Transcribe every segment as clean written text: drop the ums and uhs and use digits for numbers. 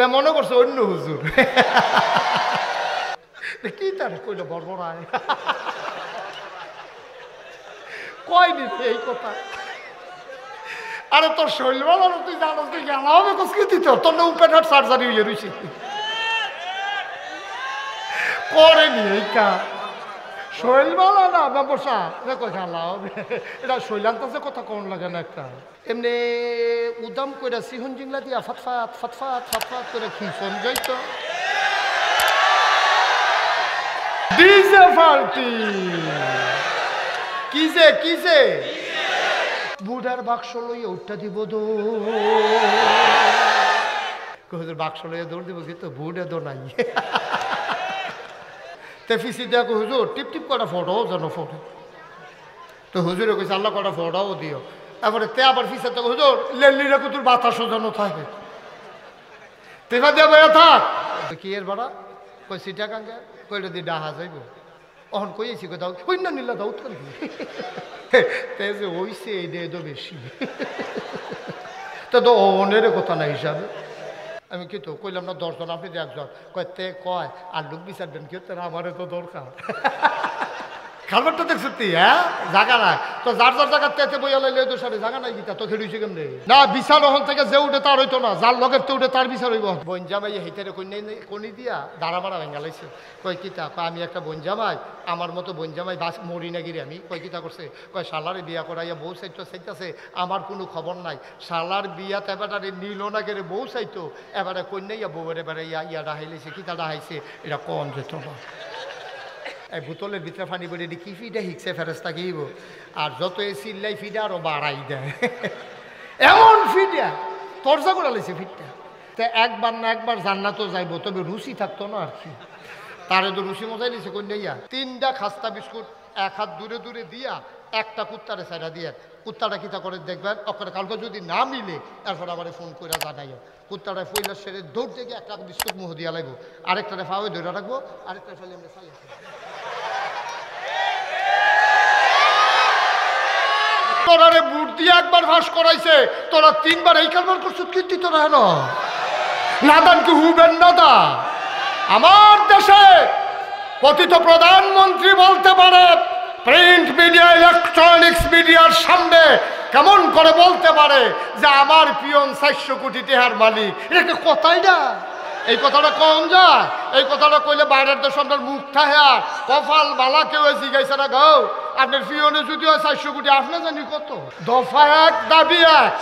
তা মনে করছে অন্য হুজুর কি তার কইল বড়বড়ায় কয়নি এই কথা। আরে তোর শৈল বলার তুই জানো তুই গেল হবে কি তোর না ওপেন হার্ট সার্জারি হয়ে রয়েছে করেনি এই কাজ শৈল বলা না ব্যবসা দেখো খেলা হবে এটা শৈলান্ত কথা কোন লাগে না একটা এমনি উদাম করে সিহন জিংলা দিয়া ফটফাট ফটফাট ফটফাট করে খিঁচন যাইতো ডিজে পার্টি কিসে কিসে বুড়ার বাক্স লইয়া উঠটা দিব দৌড় বাক্স লইয়া দৌড় দিব কিন্তু বুড়ে দো নাই ফিসি দেখো হুজুর টিপ টিপ কটা ফটো যেন ফটো তো হুজুরে কইছে আল্লাহ কটা ফটোও দিও তারপরে তে আবার ফিসে তো হুজুর লেলি রেখো তোর বাতাস যেন থাকে তেফা দিয়ে বয়া থাক কি এর বাড়া কই সিটা কাঙ্গে কইলে দি ডাহা যাইব অহন কইছি কই দাও কই না নিলা দাও তোর তে যে ওইছে এই দে দো বেশি তো অনের কথা না হিসাবে আমি কি তো কইলাম না 10 জন আপনি একজন কয় তে কয় আর লোক বিচারবেন কি তোর আমারে তো দরকার খাবারটা দেখছো তুই হ্যাঁ জায়গা না তো যার যার জায়গা তেতে বইয়া লাইলে তো সারে জায়গা নাই গীতা তো খেলুইছে কেমনে না বিচার ওখান থেকে যে উঠে তার হইতো না যার লগের তো উঠে তার বিচার হইব বনজামাই হেইটারে কনি দিয়া দাঁড়া মারা ভেঙা লাইছে কয় কিতা কয় আমি একটা বনজামাই আমার মতো বনজামাই বাস মরি না গিরে আমি কয় কিতা করছে কয় শালারে বিয়া করাইয়া বউ চাইতেছে আমার কোনো খবর নাই শালার বিয়াতে এবারে নিল না গেলে বউ চাইতো এবারে কন্যাইয়া বউয়ের এবারে ইয়া ডাহাইলেছে কিতা ডাহাইছে এটা কম যেত না এই বোতলের ভিতরে পানি পড়ে কি ফিডা হিকছে ফেরেস্তা গিয়েব আর যত এই চিল্লাই ফিডা আরো বাড়াই দেয় এমন ফিডা তরজা করে লাইছে ফিডটা তা একবার না একবার জান্নাতও যাইব তবে রুচি থাকতো না আর কি তারে তো রুচি মজাই নিছে কন্যাইয়া 3টা খাস্তা বিস্কুট এক হাত দূরে দূরে দিয়া একটা কুত্তারে সাইডা দিয়ে কুত্তাটা কিতা করে দেখবেন ওখানে কালকে যদি না মিলে তারপর আবার ফোন করে জানাইও কুত্তাটা ফইলার সেরে দৌড় থেকে একটা বিস্কুট মুহ দিয়া লাগবো আরেকটারে ফাওয়ে ধরে রাখবো আরেকটা ফেলে আমরা চালাই তোরারে বুট দিয়ে একবার ভাস করাইছে তোরা 3বার এই কারবার করছিস কীর্তি তোরা হেন নাদান কি হুবেন নাদা আমার দেশে পতিত প্রধানমন্ত্রী বলতে পারে প্রিন্ট মিডিয়া ইলেকট্রনিক্স মিডিয়ার সামনে কেমন করে বলতে পারে যে আমার পিয়ন 400 কোটি টাকার মালিক এটা কথাই না এই কথাটা কম যায় এই কথাটা কইলে বাইরের দেশ আপনার মুখ থাহে কপাল বালা কেউ জিগাইছে না গাও আপনার পিয়নে যদি হয় 400 কোটি আপনি জানি কত দফা এক দাবি এক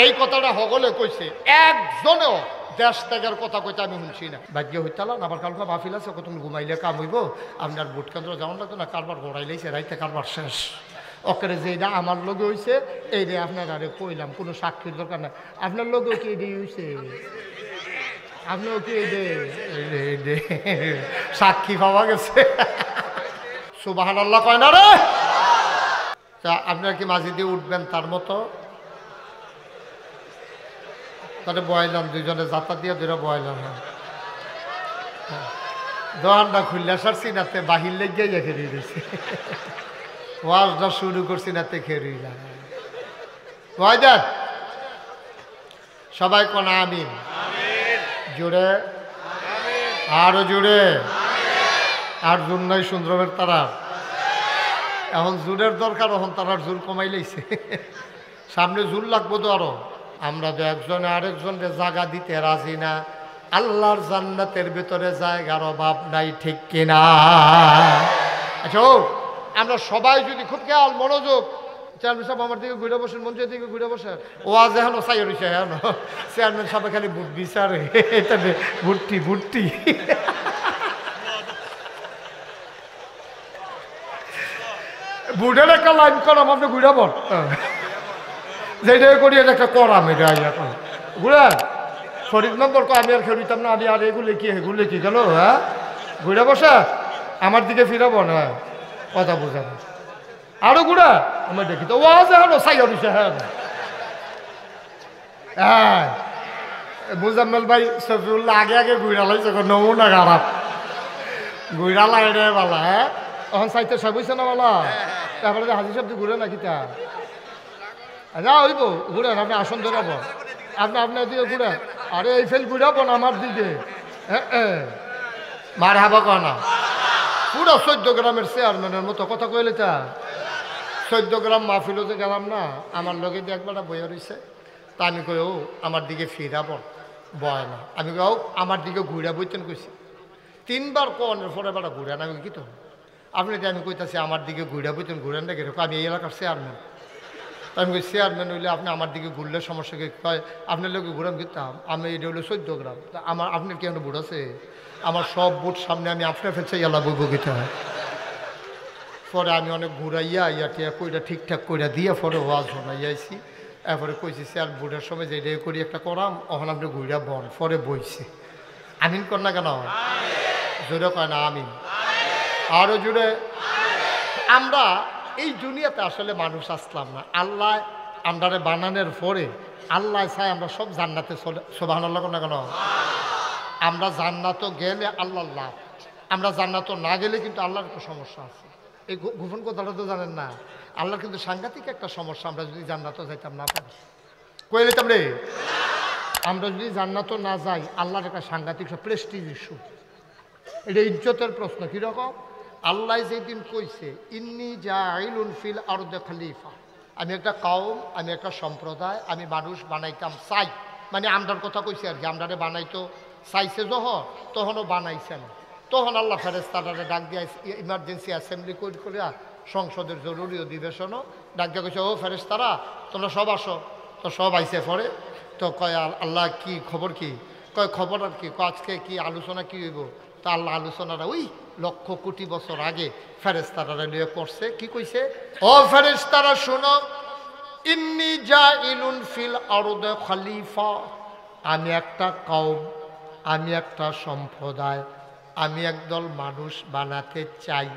এই কথাটা হগলে কইছে একজনেও দেশ ত্যাগের কথা কইতে আমি শুনছি না ভাগ্য হইতালাম আবার কালকে মাহফিল আছে কত ঘুমাইলে কাম হইব আপনার ভোট কেন্দ্র যেমন লাগতো না কারবার গড়াইলেছে রাইতে কারবার শেষ ওকে যেটা আমার লগে হয়েছে এইটা আপনার আরে কইলাম কোনো সাক্ষীর দরকার নাই আপনার লগেও কি এটাই হয়েছে আপনিও কি এই সাক্ষী পাওয়া গেছে সুবহানাল্লাহ কয় না রে তা আপনার কি মাঝে দিয়ে উঠবেন তার মতো তাহলে বয়লাম দুইজনে যাত্রা দিয়ে দুইটা বয়লাম দোকানটা খুললে সারছি নাতে বাহির লেগে খেয়ে দিয়েছে ওয়াজটা শুরু করছি নাতে খেয়ে দেন সবাই কোন আমিন জোরে আরো জোরে আর জোর নাই সুন্দরমের তারা এখন জোরের দরকার এখন তারার জোর কমাই লাইছে সামনে জোর লাগবো তো আরো আমরা তো একজনে আরেকজনকে জায়গা দিতে রাজি না আল্লাহর জান্নাতের ভিতরে জায়গার অভাব নাই ঠিক কিনা আচ্ছা আমরা সবাই যদি খুব খেয়াল মনোযোগ চেয়ারম্যান সাহেব আমার দিকে ঘুরে বসেন মঞ্চের দিকে ঘুরে বসেন ওয়াজ এখনো চাই রয়েছে এখনো চেয়ারম্যান সাহেব খালি ভোট বিচারে এটা ভুট্টি ভুট্টি ভোটের একটা লাইন করাম আপনি ঘুরে বল যেটা করি এটা একটা করাম এটা এখন ঘুরে শরীর নম্বর আমি আর খেলিতাম না আমি আর এগুলো কি গেল হ্যাঁ ঘুরে বসে আমার দিকে ফিরাবো না কথা বোঝাবো আরো ঘুরা আমার দেখি তো ওয়াজ এখনো চাই রয়েছে হ্যাঁ মুজাম্মেল ভাই সফিউল্লাহ আগে আগে ঘুরা লাইছে নমুনা খারাপ ঘুরা লাই রে বালা হ্যাঁ তখন চাইতে সব হয়েছে না বালা তারপরে হাজির সাহেব ঘুরে নাকি তা যা হইব ঘুরেন আপনি আসন ধরাবো আপনার দিকে ঘুরেন আরে এই ফেল ঘুরাবো না আমার দিকে মার হাবা কনা পুরো 14 গ্রামের চেয়ারম্যানের মতো কথা কইলে তা 14 গ্রাম মাহফিল যে গেলাম না আমার লগে দিয়ে একবার বইয়া রয়েছে তা আমি কই ও আমার দিকে ফিরাবো বয় না আমি কই ও আমার দিকে ঘুরা বইতেন কইছি 3 বার কনের পরে বেড়া ঘুরান আমি কি তো আপনি আমি কইতাছি আমার দিকে ঘুরা বইতেন ঘুরেন না কিরকম আমি এই এলাকার চেয়ারম্যান আমি কই চেয়ারম্যান হইলে আপনি আমার দিকে ঘুরলে সমস্যা কি কয় আপনার লোকে ঘুরাম কিনতাম আমি এটা হলো 14 গ্রাম তা আমার আপনার কেন বুট আছে আমার সব বুট সামনে আমি আপনার ফেলছে এলা বই বগিতে হয় পরে আমি অনেক ঘুরাইয়া টিয়া কইটা ঠিকঠাক কইরা দিয়ে পরে ওয়াজ শোনাইয়াছি এরপরে কইছি স্যার বুটের সময় যে এটাই করি একটা করাম ওখানে আপনি ঘুরা বন পরে বইছে আমিন কর না কেন জোরে কয় না আমিন আরো জোরে আমরা এই দুনিয়াতে আসলে মানুষ আসলাম না আল্লাহ আমরারে বানানোর পরে আল্লাহ চাই আমরা সব জান্নাতে চলে সুবহানাল্লাহ না কেন আমরা জান্নাত গেলে আল্লাহ লাভ আমরা জান্নাত না গেলে কিন্তু আল্লাহর একটা সমস্যা আছে এই গোপন কথাটা তো জানেন না আল্লাহর কিন্তু সাংঘাতিক একটা সমস্যা আমরা যদি জান্নাত যাইতাম না পারি কই যেতাম রে আমরা যদি জান্নাত না যাই আল্লাহর একটা সাংঘাতিক প্রেস্টিজ ইস্যু এটা ইজ্জতের প্রশ্ন কীরকম আল্লাহ যেদিন কইছে ইন্নি জাইলুন ফিল আরদে খলিফা আমি একটা কওম আমি একটা সম্প্রদায় আমি মানুষ বানাইতাম চাই মানে আমরার কথা কইছে আর কি আমরারে বানাইতো চাইছে তখনও বানাইছে না তখন আল্লাহ ফেরেশতারে ডাক দিয়ে ইমার্জেন্সি অ্যাসেম্বলি করে সংসদের জরুরি অধিবেশনও ডাক দিয়ে কইছে ও ফেরেশতারা তোমরা সব আসো তো সব আইসে পরে তো কয় আল্লাহ কি খবর কি কয় খবর আর কি আজকে কি আলোচনা কি হইব তা আল্লাহ আলোচনাটা ওই লক্ষ কোটি বছর আগে ফেরেশতারা নিয়ে করছে কি কইছে ও ফেরেশতারা শোনো ইন্নি জাইলুন ফিল আরদে খলিফা আমি একটা কওম আমি একটা সম্প্রদায় আমি একদল মানুষ বানাতে চাই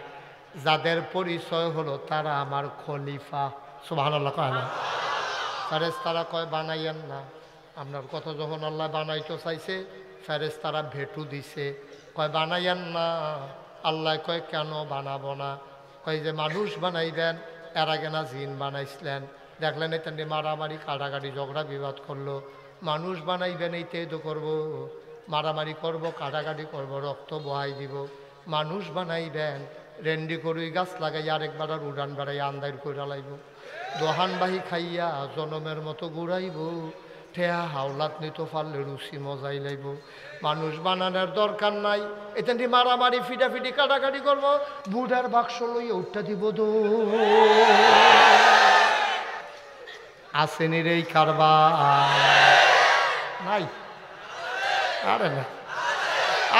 যাদের পরিচয় হলো তারা আমার খলিফা সুবহানাল্লাহ কয় না ফেরেশতারা কয় বানাইয়েন না আপনার কথা যখন আল্লাহ বানাইতে চাইছে ফেরেশতারা ভেটু দিছে কয় বানাইয়েন না আল্লাহ কয় কেন বানাবো না কয় যে মানুষ বানাইবেন এর আগে না জিন বানাইছিলেন দেখলেন এটা নিয়ে মারামারি কাটাকাটি ঝগড়া বিবাদ করলো মানুষ বানাইবেন এইটাই তো করবো মারামারি করব কাটাকাটি করব রক্ত বহাই দিব মানুষ বানাইবেন রেন্ডি করুই গাছ লাগাই আরেকবার আর উড়ান বেড়াই আন্দার করে লাইব দোহানবাহী খাইয়া জনমের মতো ঘুরাইব ঠেয়া হাওলাত নিতে পারলে রুচি মজাই লাইব মানুষ বানানোর দরকার নাই এটা নিয়ে মারামারি ফিটাফিটি কাটাকাটি করব বুড়ার বাক্স লইয়া উঠটা দিব দো আসেনি রে কারবার নাই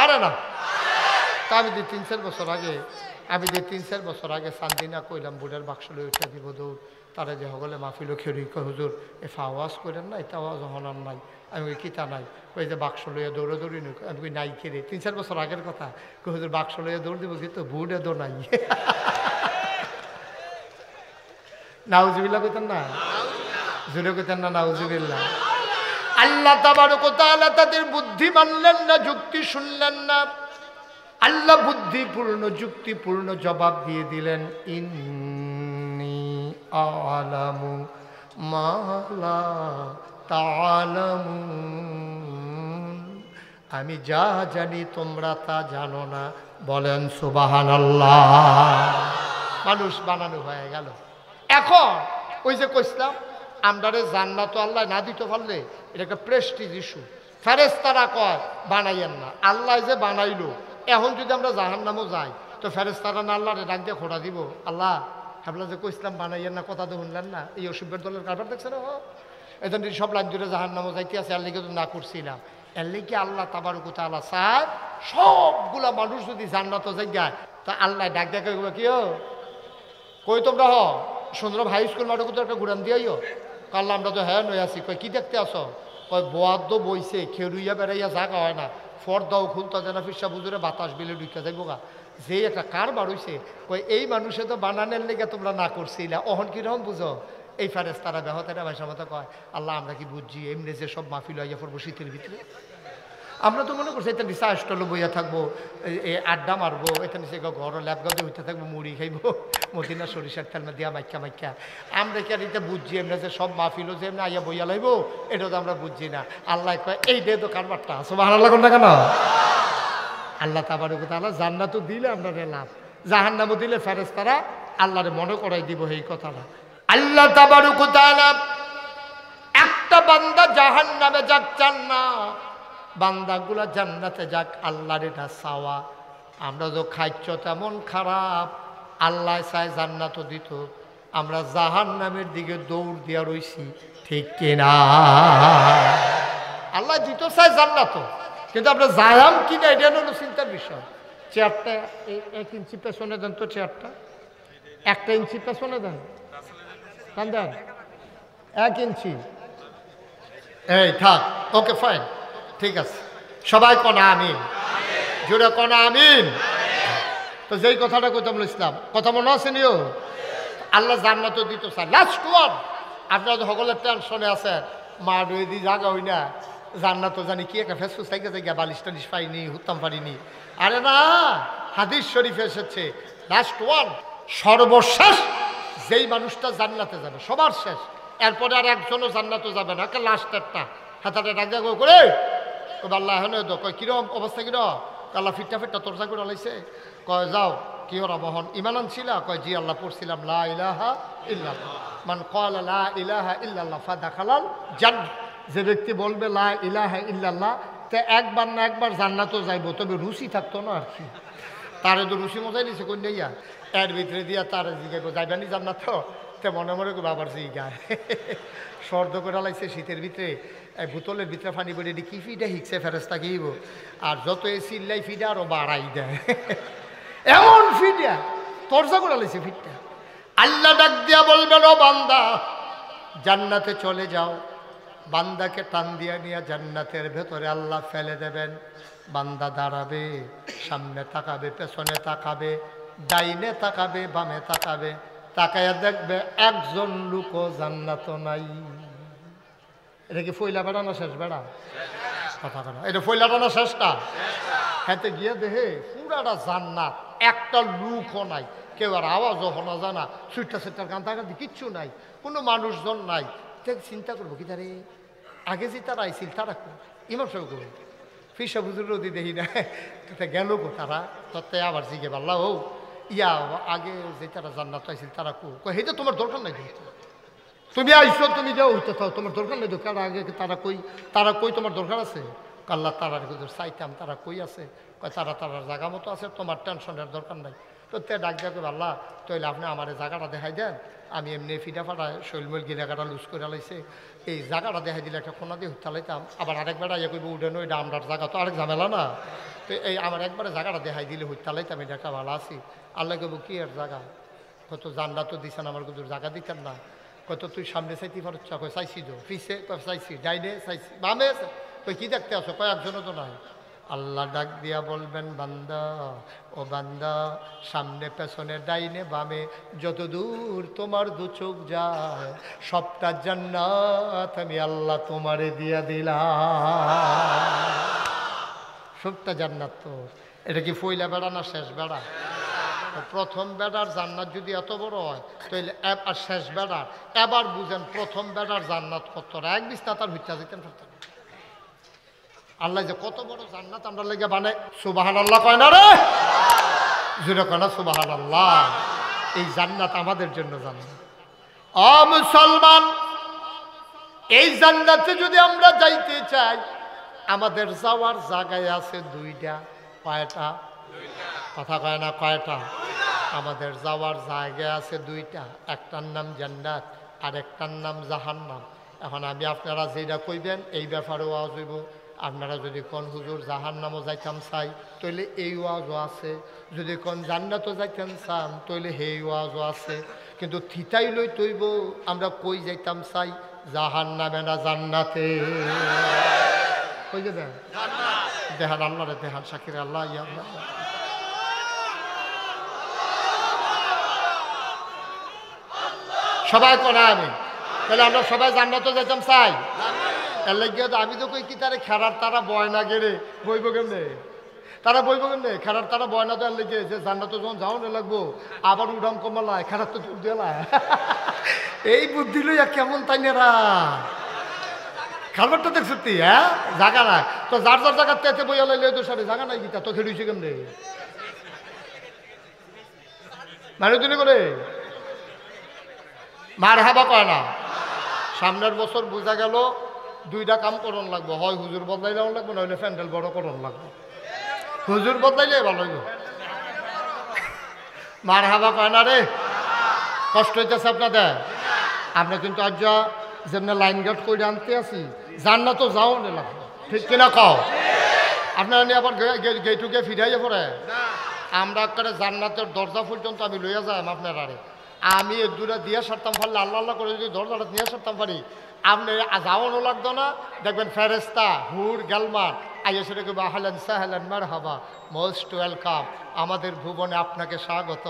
আরে না তা আমি 3-4 বছর আগে সান্দিনা কইলাম বুড়ার বাক্স লই উঠা দিব দৌড় তারা যে হগলে মাহফিল খেরি কয় হুজুর এফা আওয়াজ করেন না এটা আওয়াজ হনার নাই আমি ওই কিতা নাই ওই যে বাক্স লইয়া দৌড়ি নি আমি কই নাই খেরে 3-4 বছর আগের কথা কই হুজুর বাক্স লইয়া দৌড় দিব কিন্তু বুড়ে দো নাই নাউজুবিল্লাহ কইতেন না জুড়ে কইতেন না নাউজুবিল্লাহ আল্লাহ তাবারক ওয়া তাআলা তাদের বুদ্ধি মানলেন না যুক্তি শুনলেন না আল্লাহ বুদ্ধিপূর্ণ যুক্তিপূর্ণ জবাব দিয়ে দিলেন ইন্নী আ'লামু মা লা তা'লামুন আমি যা জানি তোমরা তা জানো না বলেন সুবহানাল্লাহ মানুষ বানানো হয়ে গেল এখন ওই যে কইছিলাম আমরারে জান্নাত আল্লাহ না দিতে পারলে এটা একটা প্রেস্টিজ ইস্যু ফেরেশতারা কয় বানাইয়েন না আল্লাহ যে বানাইলো এখন যদি আমরা জাহান্নামও যাই তো ফেরেশতারা না আল্লাহরে ডাক দিয়ে খোঁড়া দিব আল্লাহ আপনার যে কইছিলাম বানাইয়েন না কথা তো শুনলেন না এই অসুবের দলের কারবার দেখছেন এই জন্য সব লাইন জুড়ে জাহান্নামও যাইতে আছে এর লিগে তো না করছিলাম এর লিগে আল্লাহ তাবারক ওয়া তাআলা চায় সবগুলা মানুষ যদি জান্নাত যাই যায় তা আল্লাহ ডাক দিয়ে কি কই তোমরা সুন্দর হাই স্কুল মাঠে তো একটা ঘুরান দিয়াইও কাল্লা আমরা তো হ্যাঁ নই আছি কয় কি দেখতে আসো কয় বোয়াদ্দ বইছে খেরুইয়া বেড়াইয়া জাগা হয় না ফর্দাও খুলতা যেন ফিরসা বুঝুরে বাতাস বিলে ঢুকে যাইব গা যে একটা কারবার হইছে কয় এই মানুষে তো বানানের লেগে তোমরা না করছিলা অহন কিরকম বুঝো এই ফেরেশতারা বেহতেরা ভাষার মতো কয় আল্লাহ আমরা কি বুঝছি এমনি যে সব মাহফিল হইয়া পড়বো শীতের ভিতরে আমরা তো মনে করছি এটা নিচে আসলে বইয়া থাকবো, এই আড্ডা মারবো, এটা নিচে ঘর ল্যাপগাতে হইতে থাকবো, মুড়ি খাইবো মদিনা সরিষার তেল দিয়া মাইকা মাইকা। আমরা কি আর এটা বুঝছি এমনি যে সব মাহফিলও যে এমনি আইয়া বইয়া লাইবো, এটা তো আমরা বুঝছি না। আল্লাহ কয় এই ডে তো কারবারটা সুবহানাল্লাহ কোন না কেন? আল্লাহ তাবারক ওয়া তাআলা জান্নাতও দিলে আমরা লাভ, জাহান্নামও দিলে ফেরেশতারা আল্লাহরে মনে করাই দিব এই কথাটা। আল্লাহ তাবারক ওয়া তাআলা একটা বান্দা জাহান্নামে যাক চান না, বান্দাগুলা জান্নাতে যাক আল্লাহর এটা চাওয়া। আমরা তো খাইছ তেমন খারাপ, আল্লাহ চায় জান্নাতও দিত, আমরা জাহান্নামের দিকে দৌড় দিয়া রইছি, ঠিক কিনা? আল্লাহ দিত চায় জান্নাতও, কিন্তু আমরা যাইলাম কিনা এটা হলো চিন্তার বিষয়। চেয়ারটা 1 ইঞ্চি পেছনে দেন তো, চেয়ারটা 1 ইঞ্চি পেছনে দেন, দেন 1 ইঞ্চি, এই থাক, ওকে ফাইন, ঠিক আছে। সবাই কনা আমিন, জোরে কনা আমিন। তো যেই কথাটা কইতাম ইসলাম, কথা মনে আছে নিও, আল্লাহ জান্নাতও দিত চায়। লাস্ট ওয়ান, আপনারা তো সকলের টেনশনে আছেন, মা ডুয়ে দি জাগা হই না, জান্নাতও জানি কি একটা ফেসফুস থেকে জায়গা, বালিশ টালিশ পাইনি, হুত্তাম পারিনি। আরে না, হাদিস শরীফে এসেছে লাস্ট ওয়ান, সর্বশেষ যেই মানুষটা জান্নাতে যাবে, সবার শেষ, এরপরে আর একজনও জান্নাতও যাবে না, লাস্ট একটা হাতাটা ডাক জাগো করে আল্লাহ এখন কয় কিরম অবস্থা, কিরম? আল্লাহ ফিটটা ফিটটা তোরজা করে লাইছে, কয় যাও কি ওরা বহন ইমান আনছিলা? কয় জি আল্লাহ পড়ছিলাম লা ইলাহা ইল্লাল্লাহ, মান ক্বালা লা ইলাহা ইল্লাল্লাহ ফাদাখালাল জান্নাহ। যে ব্যক্তি বলবে লা ইলাহা ইল্লাল্লাহ, তে একবার না একবার জান্নাতও যাইবো, তবে রুচি থাকতো না আর কি। তারে তো রুচি মজাই নিছে কোন নিয়া, এর ভিতরে দিয়া তারে জিগাইব যাইবানি জান্নাত, তে মনে মনে করবো আবার জিগায় সর্দ করে লাইছে শীতের ভিতরে, বোতলের ভিতরে পানি পড়ে কি ফিডা হিকছে ফেরেস্তা কিব, আর যত এ চিল্লাই ফিডা আরো বাড়াই দেয়, এমন ফিডা তরজা করে লাইছে ফিডটা। আল্লাহ ডাক দিয়া বলবেন ও বান্দা জান্নাতে চলে যাও, বান্দাকে টান দিয়া নিয়ে জান্নাতের ভেতরে আল্লাহ ফেলে দেবেন। বান্দা দাঁড়াবে, সামনে তাকাবে, পেছনে তাকাবে, ডাইনে তাকাবে, বামে তাকাবে, তাকায়া দেখবে একজন লোকও জান্নাত নাই। এটা কি ফইলা বেড়া না শেষ বেড়া? কথা কথা, এটা ফইলাটা না শেষটা? হাতে গিয়ে দেখে পুরাটা জান্নাত, একটা লুকও নাই, কেউ আর আওয়াজও শোনা যায় না, সুইটটা সেটার কান্তাকান্তি কিচ্ছু নাই, কোনো মানুষজন নাই। চিন্তা করবো কি তারে আগে যে তারা আইছিল তারা ইমাম সাহেব করবো ফিসা বুজুর রদি দেখি না গেল গো তারা, তত্ত্বে আবার জিগে পারলা ও ইয়া আগে যে তারা জান্নাত আইছিল তারা সেইটা তোমার দরকার নাই, তুমি আইসো তুমি যাও হইতে থাও, তোমার দরকার নেই। দরকার আগে তারা কই তোমার দরকার আছে? আল্লাহ তারার চাইতাম, তারা কই আছে? কয় তারা তারার জায়গা মতো আছে, তোমার টেনশনের দরকার নাই। তো তে ডাক দেখো আল্লাহ তাইলে আপনি আমার জায়গাটা দেখাই দেন, আমি এমনি ফিটা ফাটা শৈলমল গিলাগাটা লুজ করে লাইছে, এই জায়গাটা দেখাই দিলে একটা কোনা দিয়ে হইতালাইতাম, আবার আরেকবার ইয়ে করবো উঠেনো এটা আমরার জায়গা তো আরেক ঝামেলা না, তো এই আমার একবারে জায়গাটা দেখাই দিলে হইতালাইতাম, এটা একটা ভালো আছি। আল্লাহ কইব কি আর জায়গা? কত জান্নাত তো দিছেন, আমার কিন্তু জায়গা দিতেন না। কত তুই সামনে চাইতে পারছ? কয় চাইছি তো, পিছে কয় চাইছি, ডাইনে চাইছি, বামে কই কি দেখতে আসো? কয়েকজনও তো নাই। আল্লাহ ডাক দিয়া বলবেন বান্দা ও বান্দা, সামনে পেছনে ডাইনে বামে যত দূর তোমার দু চোখ যায় সবটা জান্নাত আমি আল্লাহ তোমারে দিয়া দিলাম, সবটা জান্নাত তোর। এটা কি ফইলা বেড়া না শেষ বেড়া? প্রথম বেড়ার জান্নাত যদি এত বড় হয় তাহলে আর শেষ বেড়ার এবার বুঝেন প্রথম বেড়ার জান্নাত কত, এক বিস্তা তার হইতে যেতেন পারতেন। আল্লাহ যে কত বড় জান্নাত আমরা লেগে বানাই, সুবহানাল্লাহ কয় না রে? জোরে কয় না সুবহানাল্লাহ? এই জান্নাত আমাদের জন্য জান্নাত। ও মুসলমান, এই জান্নাতে যদি আমরা যাইতে চাই আমাদের যাওয়ার জায়গায় আছে দুইটা। কয়টা? কথা কয় না কয়টা? আমাদের যাওয়ার জায়গা আছে দুইটা, একটার নাম জান্নাত আর একটার নাম জাহান্নাম। এখন আমি আপনারা যেটা কইবেন এই ব্যাপারে ওয়াজ হইব। আপনারা যদি কোন হুজুর জাহান্নামও যাইতাম চাই তাইলে এই ওয়াজও আছে, যদি কোন জান্নাতও যাইতাম চান তাইলে সেই ওয়াজও আছে, কিন্তু থিতাই লই তৈব আমরা কই যাইতাম চাই, জাহান্নামে না জান্নাতে? কই যাবেন? দেহান আল্লাহ রে, দেহান শাকির আল্লাহ, ইয়া আল্লাহ। সবাই করা আমি তাহলে আমরা সবাই জান্নাতে যেতাম চাই, এর লাগিয়ে আমি তো কই কি তারে খেরার তারা বয় না গেলে বইব কেমনে তারা বইব কেমনে খেরার তারা বয় না তো এর লেগে যে জান্নাতে যখন যাও না লাগবো আবার উড়াম কমালায় খেরার তো চুপ দিলায় এই বুদ্ধি লইয়া কেমন তাই নেরা খাবারটা দেখ সত্যি হ্যাঁ জাগা না তো যার যার জায়গার তেতে বইয়া লাইলে তো সারে জাগা নাই গীতা তো খেলুইছে কেমনে মানে তুমি করে মার হাবা কয় না সামনের বছর বোঝা গেল দুইটা কাম করন লাগবো হয় হুজুর বদলাইলেও লাগবে নইলে প্যান্ডেল বড় করন লাগবে হুজুর বদলাইলে ভালো হইব মার হাবা কয় না রে কষ্ট হইতেছে আপনাদের আপনি কিন্তু আজ যেমনি লাইন গার্ড করে আনতে আসি যান না তো যাও না লাগবে ঠিক কিনা কও আপনারা নিয়ে আবার গেটুকে ফিরাইয়া পড়ে আমরা করে জান্নাতের দরজা পর্যন্ত আমি লইয়া যাই আপনার আরে আমি এর দূরে দিয়ে সারতাম পারলে আল্লাহ আল্লাহ করে যদি দরজাটা নিয়ে সারতাম পারি আপনি যাওয়ানো লাগতো না দেখবেন ফেরেস্তা হুর গেলমার আইয়া সেটা কেউ আহলেন সাহেলেন মার হাবা মোস্ট ওয়েলকাম আমাদের ভুবনে আপনাকে স্বাগত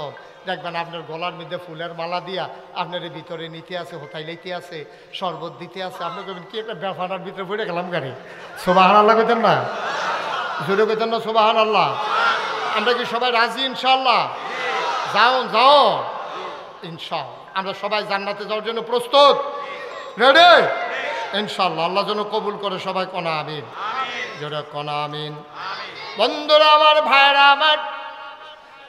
দেখবেন আপনার গলার মধ্যে ফুলের মালা দিয়া আপনার ভিতরে নিতে আছে হোতাই লইতে আছে শরবত দিতে আছে আপনি কবেন কি একটা ব্যাপার ভিতরে পড়ে গেলাম গাড়ি সোবাহান আল্লাহ কইতেন না জোরে কইতেন না সোবাহান আল্লাহ আমরা কি সবাই রাজি ইনশাআল্লাহ যাও যাও ইনশাআল্লাহ আমরা সবাই জান্নাতে যাওয়ার জন্য প্রস্তুত রেডি ইনশাআল্লাহ আল্লাহ যেন কবুল করে সবাই কনা আমিন জোরে কনা আমিন বন্ধুরা আমার ভাইরা আমার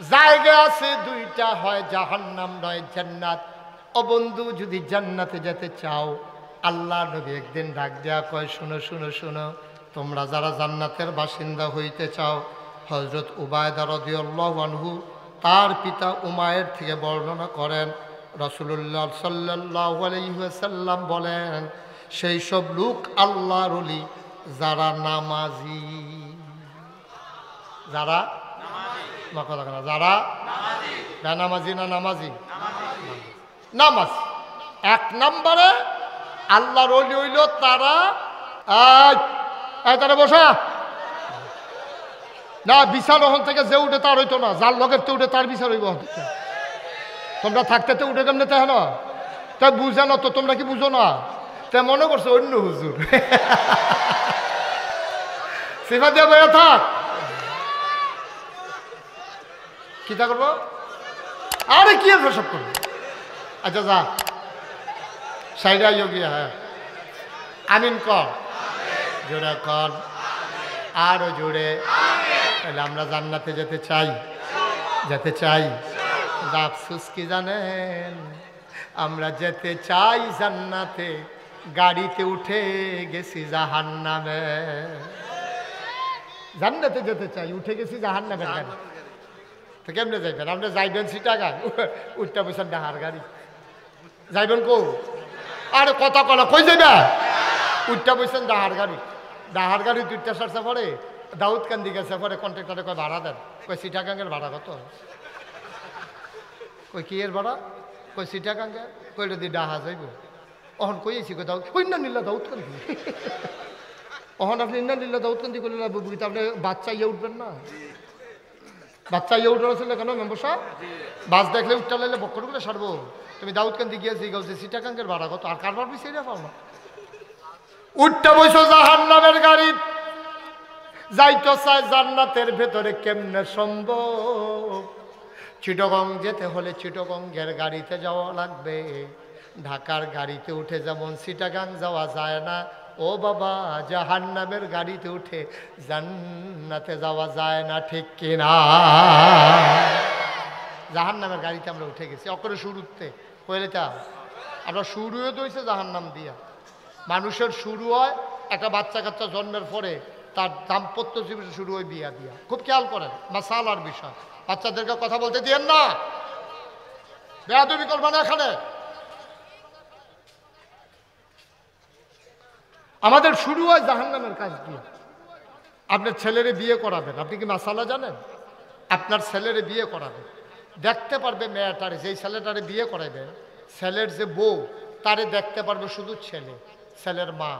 জায়গা আছে দুইটা হয় জাহান্নাম নয় জান্নাত ও বন্ধু যদি জান্নাতে যেতে চাও আল্লাহ নবী একদিন ডাক দেয়া কয় শুনো শুনো শুনো তোমরা যারা জান্নাতের বাসিন্দা হইতে চাও হযরত উবায়দা রাদিয়াল্লাহু আনহু তার পিতা উমায়ের থেকে বর্ণনা করেন রাসূলুল্লাহ সাল্লাল্লাহু আলাইহি ওয়াসাল্লাম বলেন সেই সব লোক আল্লাহর ওলি যারা নামাজি যারা যারা নামাজি না নামাজি নামাজ এক নম্বরে আল্লাহর ওলি হইল তারা তারা বসা না বিচার ওখান থেকে যে উঠে তার হইতো না যার লগের তো উঠে তার বিচার হইব তোমরা থাকতে তো উঠে কেমনে তাই না তাই বুঝে না তো তোমরা কি বুঝো না তাই মনে করছো অন্য হুজুর সেবা দিয়ে বয়ে থাক কি তা করবো আরে কি আছে সব করবো আচ্ছা যা সাইডে আইও গিয়া হ্যাঁ আমিন কর জোরে কর আরো জোরে তাহলে আমরা জান্নাতে যেতে চাই আফসোস কি জানেন আমরা যেতে চাই জান্নাতে গাড়িতে উঠে গেছি জাহান্নামে জান্নাতে যেতে চাই উঠে গেছি জাহান্নামের গাড়ি তো কেমনে যাইবেন আপনি যাইবেন সিটাগাং উঠটা বসেন ডাহার গাড়ি যাইবেন কো আরে কথা কলা কই যাইবা উঠটা বসেন ডাহার গাড়ি দুইটা সারছে পরে দাউদকান্দি গেছে পরে কন্ট্রাক্টরে কয় ভাড়া দেন কই সিটাগাঙ্গের ভাড়া কত কই কি এর ভাড়া কই সিটাগাঙ্গে কইটা দিয়ে ডাহা যাইব অহন কইছি কই দাউদ কই না নিল্লা দাউদকান্দি অহন আপনি না নিল্লা দাউদকান্দি করলে না বুঝতে আপনি বাচ্চা ইয়ে উঠবেন না বাচ্চা ইয়ে উঠে ছিল কেন মেম্বার সাহেব বাস দেখলে উঠটা লাইলে বক্কর করে সারবো তুমি দাউদকান্দি গিয়েছি গাউছে সিটাগাঙ্গের ভাড়া কত আর কারবার বিষয় না পাও না উঠটা বসো জাহান্নামের গাড়ি যাইতো চায় জান্নাতের ভেতরে কেমনে সম্ভব চিটগং যেতে হলে চিটগঙ্গের গাড়িতে যাওয়া লাগবে ঢাকার গাড়িতে উঠে যেমন চিটাগাং যাওয়া যায় না ও বাবা জাহান্নামের গাড়িতে উঠে জান্নাতে যাওয়া যায় না ঠিক কিনা জাহান্নামের গাড়িতে আমরা উঠে গেছি অকরে শুরুতে কইলেটা আমরা শুরুও তো হয়েছে জাহান্নাম দিয়া মানুষের শুরু হয় একটা বাচ্চা কাচ্চা জন্মের পরে তার দাম্পত্য জীবন শুরু হয় বিয়া দিয়া খুব খেয়াল করেন মাসালার বিষয় বাচ্চাদেরকে কথা বলতে দিয়েন না বেয়াদবি করবেন এখানে আমাদের শুরু হয় জাহান্নামের কাজ দিয়ে আপনার ছেলেরে বিয়ে করাবেন আপনি কি মাসালা জানেন আপনার ছেলেরে বিয়ে করাবেন দেখতে পারবে মেয়েটারে যেই ছেলেটারে বিয়ে করাবেন ছেলের যে বউ তারে দেখতে পারবে শুধু ছেলের মা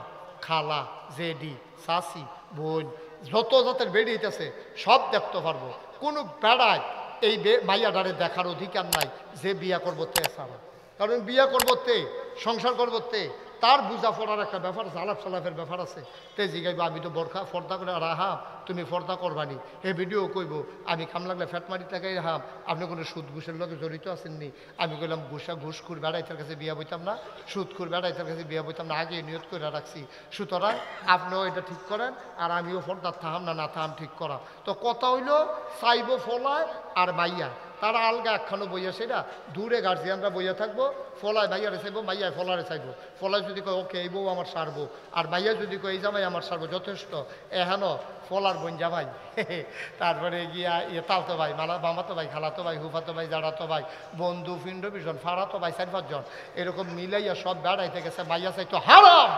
খালা জেডি শাশি বোন যত জাতের বেরিয়েছে সব দেখতে পারবো কোনো বেড়ায় এই মাইয়াডারে দেখার অধিকার নাই যে বিয়া করবো তে সারা কারণ বিয়া করবো তে সংসার করবো তে তার বুঝা পড়ার একটা ব্যাপার আছে, আলাপ সালাপের ব্যাপার আছে। তে জিগাইব আমি তো বোরখা ফর্দা করে রাহাম, তুমি ফর্দা করবানি। হে ভিডিও কইব আমি কাম লাগলে ফ্যাট মারি টাকাই রাহাম, আপনি কোনো সুদ ঘুষের লগে জড়িত আছেননি? আমি কইলাম ঘুষখুর বেড়াইতের কাছে বিয়া বইতাম না, সুদখুর বেড়াইতের কাছে বিয়া বইতাম না, আগে নিয়ত করে রাখছি। সুতরাং আপনিও এটা ঠিক করেন, আর আমিও ফর্দার থাহাম না থাহাম ঠিক করা। তো কথা হইল চাইব ফলায় আর মাইয়া, তারা আলগা একখানো বইয়া, সেটা দূরে গার্জিয়ানরা বইয়া থাকবো, ফলায় মাইয়ারে চাইবো, মাইয়ায় ফলারে চাইবো। ফলায় যদি কয় ওকে এই বউ আমার সারবো, আর মাইয়া যদি কয় এই জামাই আমার সারবো, যথেষ্ট। এহেন ফলার বোন জামাই, তারপরে গিয়া তালতো ভাই, মামাতো ভাই, খালাতো ভাই, হুফাতো ভাই, জাড়াতো ভাই, বন্ধু ফিন্ড বিজন, ফাড়াতো ভাই 4-5 জন, এরকম মিলাইয়া সব বেড়াইতে গেছে। মাইয়া চাইতো হারাম,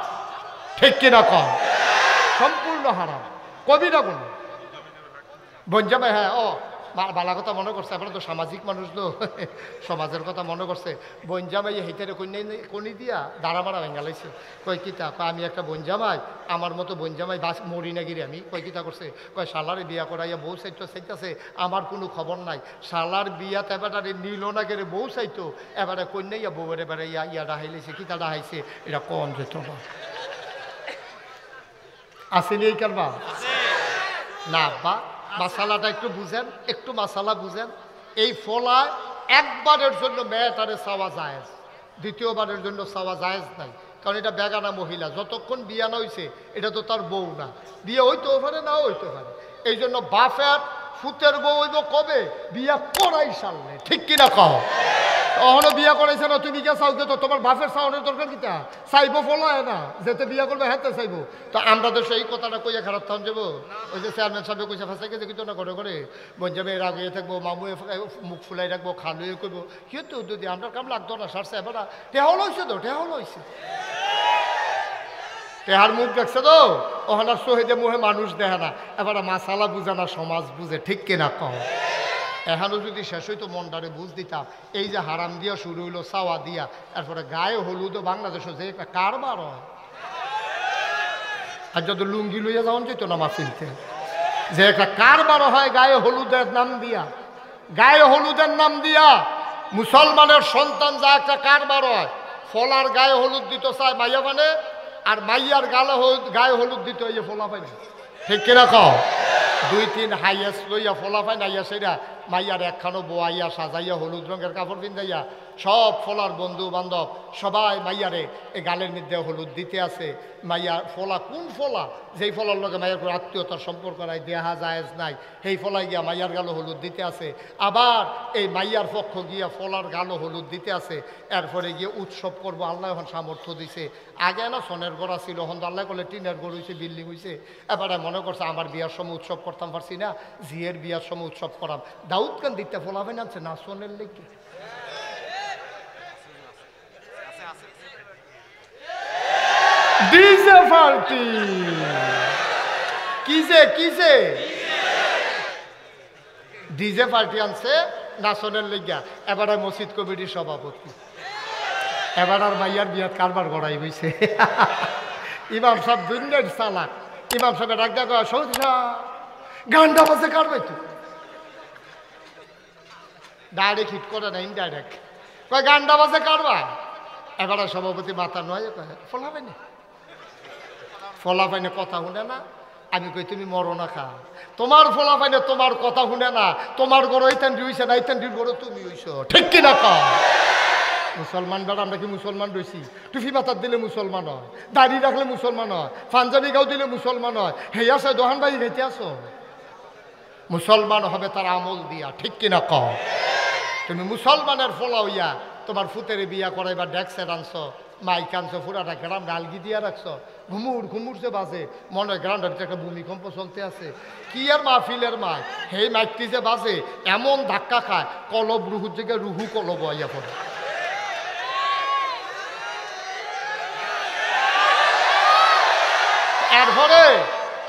ঠিক কিনা কম? সম্পূর্ণ হারাম, কবি না কোনো বোন জামাই। হ্যাঁ, ও বালা কথা মনে করছে, আপনার তো সামাজিক মানুষ তো, সমাজের কথা মনে করছে। বোন জামাই হেঁটে কনি দিয়া দাঁড়া মারা ভেঙ্গালাইছে। কয় কিতা? কয় আমি একটা বোন জামাই, আমার মতো বোন জামাই বাস মরি না গিরি আমি। কয় কিতা করছে? কয় শালারে বিয়া করাইয়া বউ চাইতেছে, আমার কোনো খবর নাই। শালার বিয়াতে এবারে নিল না গেলে বউ চাইতো, এবারে কন্যাইয়া বউয়ের এবারে ইয়া ডাহাইলেছে। কিতা ডাহাইছে? এটা কম যেত না, আসেনি এই কারবা না বা মাসালাটা একটু বুঝেন, একটু মাসালা বুঝেন। এই ফলায় একবারের জন্য মেয়েটারে চাওয়া জায়েজ, দ্বিতীয়বারের জন্য চাওয়া জায়েজ নাই। কারণ এটা বেগানা মহিলা, যতক্ষণ বিয়া না হইছে এটা তো তার বউ না। বিয়ে হইতেও পারে, না হইতে পারে। এই জন্য বাপের ফুতের বউ হইব কবে? বিয়া করাই সারলে, ঠিক কিনা কও? অহনো বিয়া করাইছে না, তুমি কে চাও? তো তোমার বাপের চাওয়ানোর দরকার কিতা? চাইবো ফলায় না, যেতে বিয়া করবে হাতে চাইবো। তো আমরা তো সেই কথাটা কইয়া খারাপ থাম যাবো। ওই যে চেয়ারম্যান সাহেব কইসা ফাঁসা গেছে কিন্তু না করে করে বোন যাবে, এর আগে থাকবো, মামু মুখ ফুলাই রাখবো, খালুয়ে করবো। কিন্তু যদি আমরা কাম লাগতো না, সারছে এবার টেহাও লইছে তো, টেহাও লইছে, টেহার মুখ দেখছে তো, ওখানে শহীদে মুহে মানুষ দেখে না। এবার মাসালা বুঝে না, সমাজ বুঝে, ঠিক কিনা কও? এখানেও যদি শেষ হইতো মনটারে বুঝ দিতাম। এই যে হারাম দিয়া শুরু হইলো, চাওয়া দিয়া, এরপরে গায়ে হলুদও বাংলাদেশে যে একটা কারবার হয়। আর যত লুঙ্গি লইয়া যাওয়া যেত না মাফিলতে, যে একটা কারবার হয় গায়ে হলুদের নাম দিয়া, গায়ে হলুদের নাম দিয়া মুসলমানের সন্তান যা একটা কারবার হয়। ফলার গায়ে হলুদ দিত চায় মাইয়া মানে, আর মাইয়ার গায়ে হলুদ দিত এই ফলা পাই, ঠিক কিনা কও? 2-3 হাইয়াস লইয়া ফলা পাই নাইয়া, সেটা মাইয়ার একখানো বোয়াইয়া সাজাইয়া হলুদ রঙের কাপড় পিন্ধাইয়া সব ফলার বন্ধু বান্ধব সবাই মাইয়ারে এই গালের মধ্যে হলুদ দিতে আছে। মাইয়া ফলা কোন ফলা? যেই ফলার লগে মাইয়ার কোনো আত্মীয়তার সম্পর্ক নাই, দেহা জায়েজ নাই, সেই ফলাই গিয়া মাইয়ার গালো হলুদ দিতে আছে। আবার এই মাইয়ার পক্ষ গিয়া ফলার গালো হলুদ দিতে আছে। এরপরে গিয়ে উৎসব করবো, আল্লাহ এখন সামর্থ্য দিছে। আগে না সনের গড়া ছিল, এখন তো আল্লাহ করলে টিনের গড় হয়েছে, বিল্ডিং হয়েছে। এবারে মনে করছে আমার বিয়ার সময় উৎসব করতাম পারছি না, জিয়ের বিয়ার সময় উৎসব করাম। দাউদ খান দিতে ফলাবেন আনছে না সনের লেগে, ডিজে পার্টি কিসে ডিজে পার্টি আনছে নাচনের লেগা। এবারে মসজিদ কমিটির সভাপতি, এবার আর মাইয়ার বিয়াত কারবার গড়াই হয়েছে। ইমাম সাহেব দুনিয়ার চালাক। ইমাম সাহেব ডাক দেখা, সৌদি সাহেব গানটা বাজে কারবাই তো, ডাইরেক্ট হিট করে না, ইনডাইরেক্ট কয় গানটা বাজে কারবা। এবারে সভাপতি মাথা নয়, ফলাবে না, ফলা পাইনে কথা শুনে না। আমি কই তুমি মরো না খা, তোমার ফলা পাইনে তোমার কথা শুনে না, তোমার গড় এইতান হইছে না, এইতান গড় তুমি হইছ, ঠিক কিনা কও? মুসলমান বেড়া, আমরা কি মুসলমান রয়েছি? টুফি মাথার দিলে মুসলমান হয়, দাড়ি রাখলে মুসলমান হয়, পাঞ্জাবি গাও দিলে মুসলমান হয়। হে আসে দোহান বাড়ি খাইতে আসো, মুসলমান হবে তার আমল দিয়া, ঠিক কিনা কও? তুমি মুসলমানের ফলা হইয়া তোমার ফুতের বিয়া করাইবার ডেক্সে আনছ, মাইক আনছো, পুরাটা গ্রাম ডালগি দিয়া রাখছো, ঘুমুর যে বাজে, মনে হয় গ্রাউন্ডের একটা ভূমিকম্প চলতে আছে। কি আর মাহফিলের মাইক, সেই মাইকটি যে বাজে এমন ধাক্কা খায়, কলব রুহুর জায়গায় রুহু কলব আইয়া পড়ে।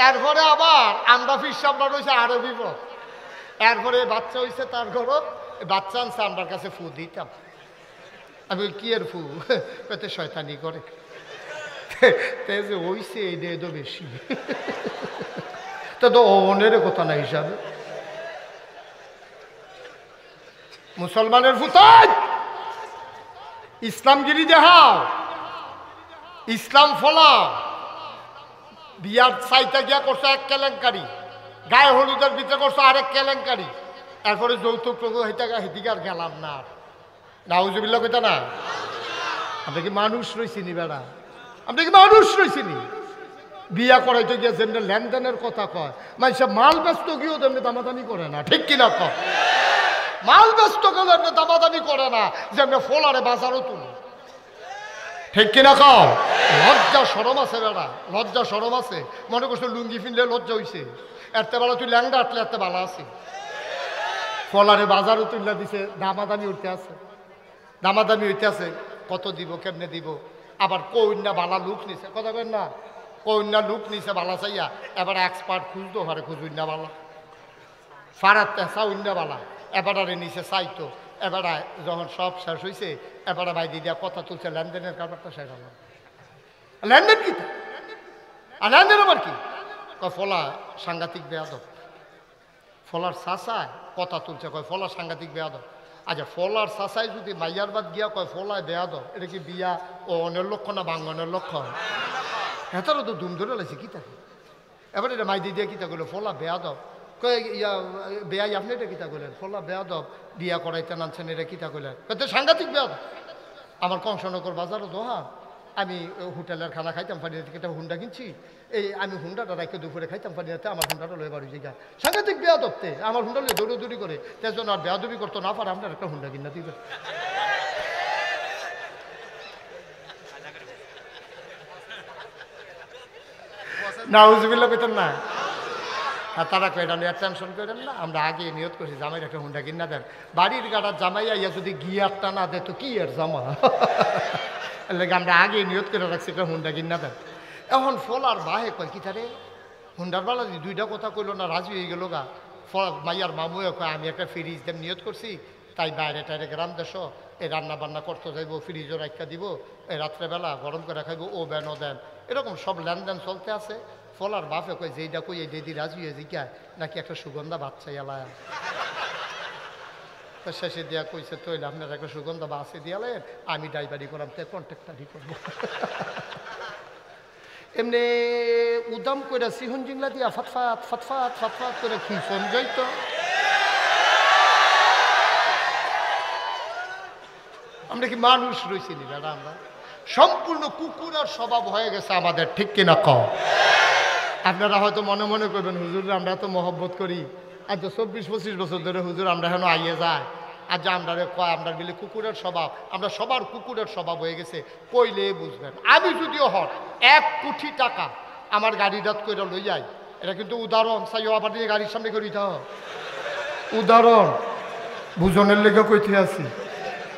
এরপরে আবার আমরা ফির সামনে রয়েছে আরো বিপদ। এরপরে বাচ্চা হয়েছে তার ঘর, বাচ্চা আনছে আমার কাছে ফু দিতাম। আমি কি এর ফু? কত শয়তানি করে, তে যে হইছে এই দিয়ে তো বেশি, তা তো অনের কথা না হিসাবে। মুসলমানের ফুতাই ইসলামগিরি দেখাও, ইসলাম ফলা বিয়ার সাইতে গিয়া করছো এক কেলেঙ্কারি, গায়ে হলুদের ভিতরে করছো আরেক কেলেঙ্কারি, এরপরে যৌতুক প্রভু হেদিকে আর গেলাম না। আর নাউজুবিল্লাহ কইতা না? আপনি কি মানুষ রইছিনি বেড়া? আপনি কি মানুষ রইছিনি? বিয়া করাইতে গিয়ে যেমনি লেনদেনের কথা কয়, মানে সে মাল ব্যস্ত গিয়েও তেমনি দামাদামি করে না, ঠিক কিনা কয়? মাল ব্যস্ত গেলে এমনি দামাদামি করে না, যেমনি ফোলারে বাজারও তুলে, ঠিক কিনা কও? লজ্জা সরম আছে বেড়া, লজ্জা সরম আছে। মনে করছো লুঙ্গি ফিনলে লজ্জা হইছে, এরতে বেলা তুই ল্যাংডা আটলে এত ভালো আছে। ফলারে বাজারও তুললা দিছে, দামাদামি উঠতে আছে, দামাদামি হইতে আছে, কত দিব কেমনে দিব। আবার কন্যা বালা লুক নিছে, কথা কেন না, কন্যা লুক নিছে বালা চাইয়া, এবার এক্সপার্ট খুঁজতো হারে খুঁজুন্যা বালা ফারাতে চাউন্যা বালা, এবারে নিচে চাইতো। এবারে যখন সব শেষ হয়েছে, এবারে বাইদি দিয়া কথা তুলছে, লেনদেনের কারবারটা শেষ হলো। লেনদেন কি? আর লেনদেন আবার কি? কয় ফলা সাংঘাতিক বেয়াদব। ফলার চাচায় কথা তুলছে, কয় ফলা সাংঘাতিক বেয়াদব। আচ্ছা, ফলার চাচাই যদি মাইয়ার বাদ গিয়া কয় ফলায় বেয়াদব, এটা কি বিয়া ও অনের লক্ষ্য না বাঙ্গনের লক্ষ্য? হেতারও তো দুম ধরে লাগছে কি থাকে। এবার এটা মাইদি দিয়ে কিতা করলো, ফলা বেয়াদব। কয়ে ইয়া বেয়াই আপনি এটা কিতা করলেন? ফলা বেয়াদব, বিয়া করাইতে নানছেন, এটা কিতা করলেন? তো সাংঘাতিক বেয়াদব। আমার কংসনগর বাজারও দোহা, আমি হোটেলের খানা খাইতাম পারি না, একটা হুন্ডা কিনছি, এই আমি হুন্ডাটা রাখে দুপুরে খাইতাম পারি না, আমার হুন্ডাটা লয়ে বাড়ি জায়গা। সাংঘাতিক বেয়াদবতে আমার হুন্ডা লয়ে দৌড়ি করে, তার জন্য আর বেয়াদবি করতো না পারে, আপনার একটা হুন্ডা কিনা দিবে। নাউজুবিল্লাহ কইতেন না? হ্যাঁ, তারা কয়টা নিয়ে টেনশন করেন না, আমরা আগে নিয়ত করছি জামাইয়ের একটা হুন্ডা কিনা দেন। বাড়ির গাড়ার জামাই আইয়া যদি গিয়ারটা না দেয় তো কি এর জামা, লাগে আমরা আগে নিয়ত করে রাখছি একটা হুন্ডা কিনা দেন। এখন ফলার বাহে কয় কি তারে হুন্ডার বেলা দুইটা কথা কইলো না, রাজি হয়ে গেল গা। মাইয়ার মামুয়ে কয় আমি একটা ফ্রিজ দেন নিয়ত করছি, তাই বাইরে টাইরে গ্রাম দেশ এই রান্না বান্না করতে যাইবো, ফ্রিজও রাখা দিব, এই রাত্রেবেলা গরম করে খাইবো, ও বেন ও দেন, এরকম সব লেনদেন চলতে আছে। ফলার বাপে কয় যেইটা কই এই দিদি রাজি হয়ে জিজ্ঞায় নাকি একটা সুগন্ধা বাচ্চা এলায়। তো শেষে দিয়া কইছে তৈলে আপনার একটা সুগন্ধা বাসে দিয়ালেন, আমি ড্রাইভারি করাম, তে কন্ট্রাক্টারই করবো। এমনি উদাম কইরা সিহুন জিংলা দিয়া ফাতফাত ফাতফাত ফাতফাত করে খিচন যাইত। আমরা কি মানুষ রয়েছি নি দাদা? আমরা সম্পূর্ণ কুকুরের স্বভাব হয়ে গেছে আমাদের, ঠিক কিনা কও? আপনারা হয়তো মনে মনে করবেন হুজুর আমরা তো মহব্বত করি, আজ 24-25 বছর ধরে হুজুর আমরা এখন আইয়ে যায়, আজ আমরা কয় আমরা বলি কুকুরের স্বভাব, আমরা সবার কুকুরের স্বভাব হয়ে গেছে। কইলে বুঝবেন, আমি যদিও হট 1 কোটি টাকা আমার গাড়ি রাত করে লই যাই, এটা কিন্তু উদাহরণ চাই, আবার গাড়ির সামনে করি থাও উদাহরণ বুঝনের লেগে কইতে আছি।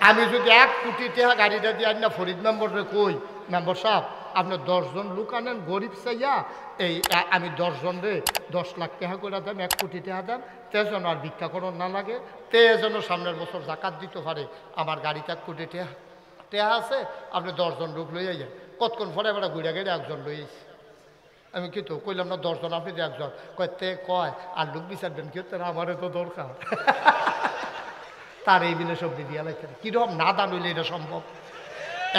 আমি যদি 1 কোটি টাকা গাড়িটা দিয়ে আনি না ফরিদ মেম্বরে কই, মেম্বার সাহেব আপনার 10 জন লোক আনেন গরিব চাইয়া, এই আমি 10 জন রে 10 লাখ টাকা করে দেন, 1 কোটি টাকা দেন, তে যেন আর ভিক্ষা করণ না লাগে, তে যেন সামনের বছর জাকাত দিতে পারে। আমার গাড়িতে 1 কোটি টাকা আছে, আপনি 10 জন লোক লইয়া যান। কতক্ষণ পরে এবার ঘুরে গেলে 1 জন লইয়েছি। আমি কিন্তু কইলাম না 10 জন, আপনি 1 জন। কয় আর লোক বিচারবেন কি হচ্ছে না, আমারও তো দরকার। তার এই বিলে সবজি দিয়া লাগছে, কিরকম না দান হইলে এটা সম্ভব?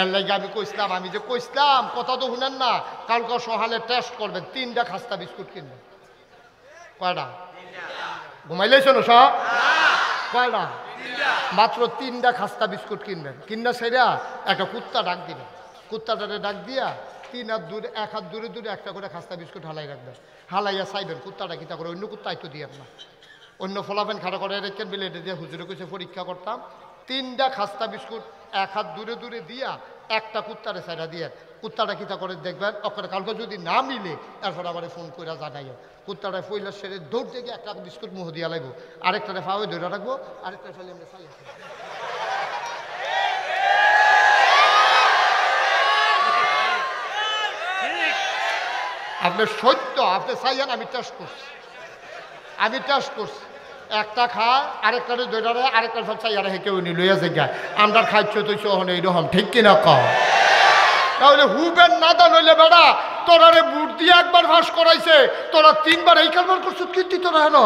এর লাগে আমি কইসলাম, আমি যে কইসলাম কথা তো শুনেন না, কালকে সকালে টেস্ট করবেন, 3টা খাস্তা বিস্কুট কিনবেন। কয়টা? ঘুমাইলেছ না সব? কয়টা? মাত্র 3টা খাস্তা বিস্কুট কিনবেন। কিনা সেরা একটা কুত্তা ডাক দিবেন, কুত্তাটারে ডাক দিয়া 1 হাত দূরে দূরে একটা করে খাস্তা বিস্কুট হালাই রাখবেন। হালাইয়া চাইবেন কুত্তাটা কিতা করে, অন্য কুত্তা আইতো দিয়ে না, অন্য ফলাফেন খাড়া করে রেখেন বিলে, এটা দিয়ে হুজুরে কইছে পরীক্ষা করতাম। 3টা খাস্তা বিস্কুট 1 হাত দূরে দূরে দিয়া একটা কুত্তারে সাইডা দিয়ে, কুত্তাটা কিতা করে দেখবেন, ওখানে কালকে যদি না মিলে এরপর আমার ফোন করে জানাইও। কুত্তাটা ফইলার সেরে দৌড় থেকে একটা বিস্কুট মুহ দিয়া লাগবো, আরেকটারে ফাওয়ে ধরে রাখবো, আরেকটা ফেলে আমরা চাই। আপনি সত্য আপনি চাইয়েন, আমি টেস্ট করছি, একটা খায় আরেকটারে দৈরারে আরেকটার ফল চাই আর কেউ নি লইয়া জায়গায় আমরা খাইছ তুই সহনে এইরকম, ঠিক কিনা কও? তাহলে হুবেন না দা নইলে বেড়া তোরারে বুট দিয়ে একবার ভাস করাইছে, তোরা 3বার এই কারবার করছো, কীর্তি তোরা হেন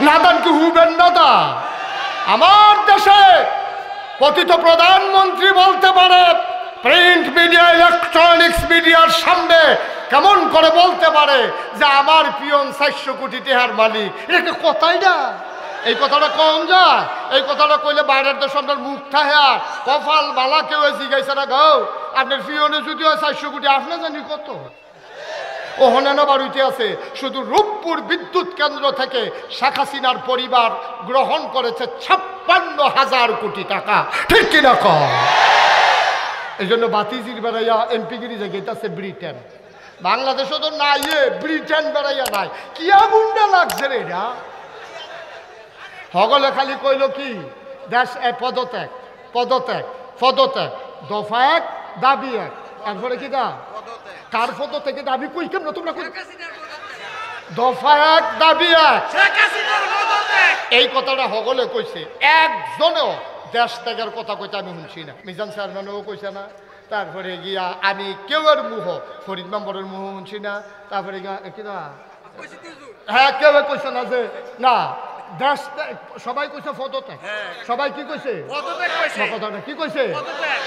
নাদান কি হুবেন না দা? আমার দেশে পতিত প্রধানমন্ত্রী বলতে পারে প্রিন্ট মিডিয়া ইলেকট্রনিক্স মিডিয়ার সামনে কেমন করে বলতে পারে যে আমার পিয়ন 400 কোটি টাকার মালিক? এটা কথাই না। এই কথাটা কম যায়। এই কথাটা কইলে বাইরের দেশ আপনার মুখ থাকা কপাল বালা কেউ জিজ্ঞাসা না গাও আপনার পিয়নে যদি হয় 400 কোটি, আপনি জানি কত ও হনানা বাড়িতে আছে। শুধু রূপপুর বিদ্যুৎ কেন্দ্র থেকে শেখ হাসিনার পরিবার গ্রহণ করেছে 56,000 কোটি টাকা, ঠিক কিনা কম? এই জন্য বাতিজির বেড়াইয়া এমপিগিরি জায়গাছে ব্রিটেন। বাংলাদেশও তো নাই, ব্রিটেন বেড়াইয়া নাই। কি আগুনটা লাগছে রে এটা? হগলে খালি কইল কি দেশ পদত্যাগ পদত্যাগ পদত্যাগ, দফা 1 দাবি 1। এরপরে কি দা কার পদত্যাগে দাবি কই কেমন তোমরা কই? দফা 1 দাবি 1, এই কথাটা হগলে কইছে। একজনও দেশ ত্যাগের কথা কইতে আমি শুনছি না। মিজান চেয়ারম্যানও কইছে না। তারপরে গিয়া আমি কেউয়ের মুহ, ফরিদ মেম্বরের মুহ শুনছি না। তারপরে গিয়া কি না, হ্যাঁ কেউ কইছে না যে না দেশ সবাই কইছে পদত্যাগ। সবাই কি কইছে? কথাটা কি কইছে?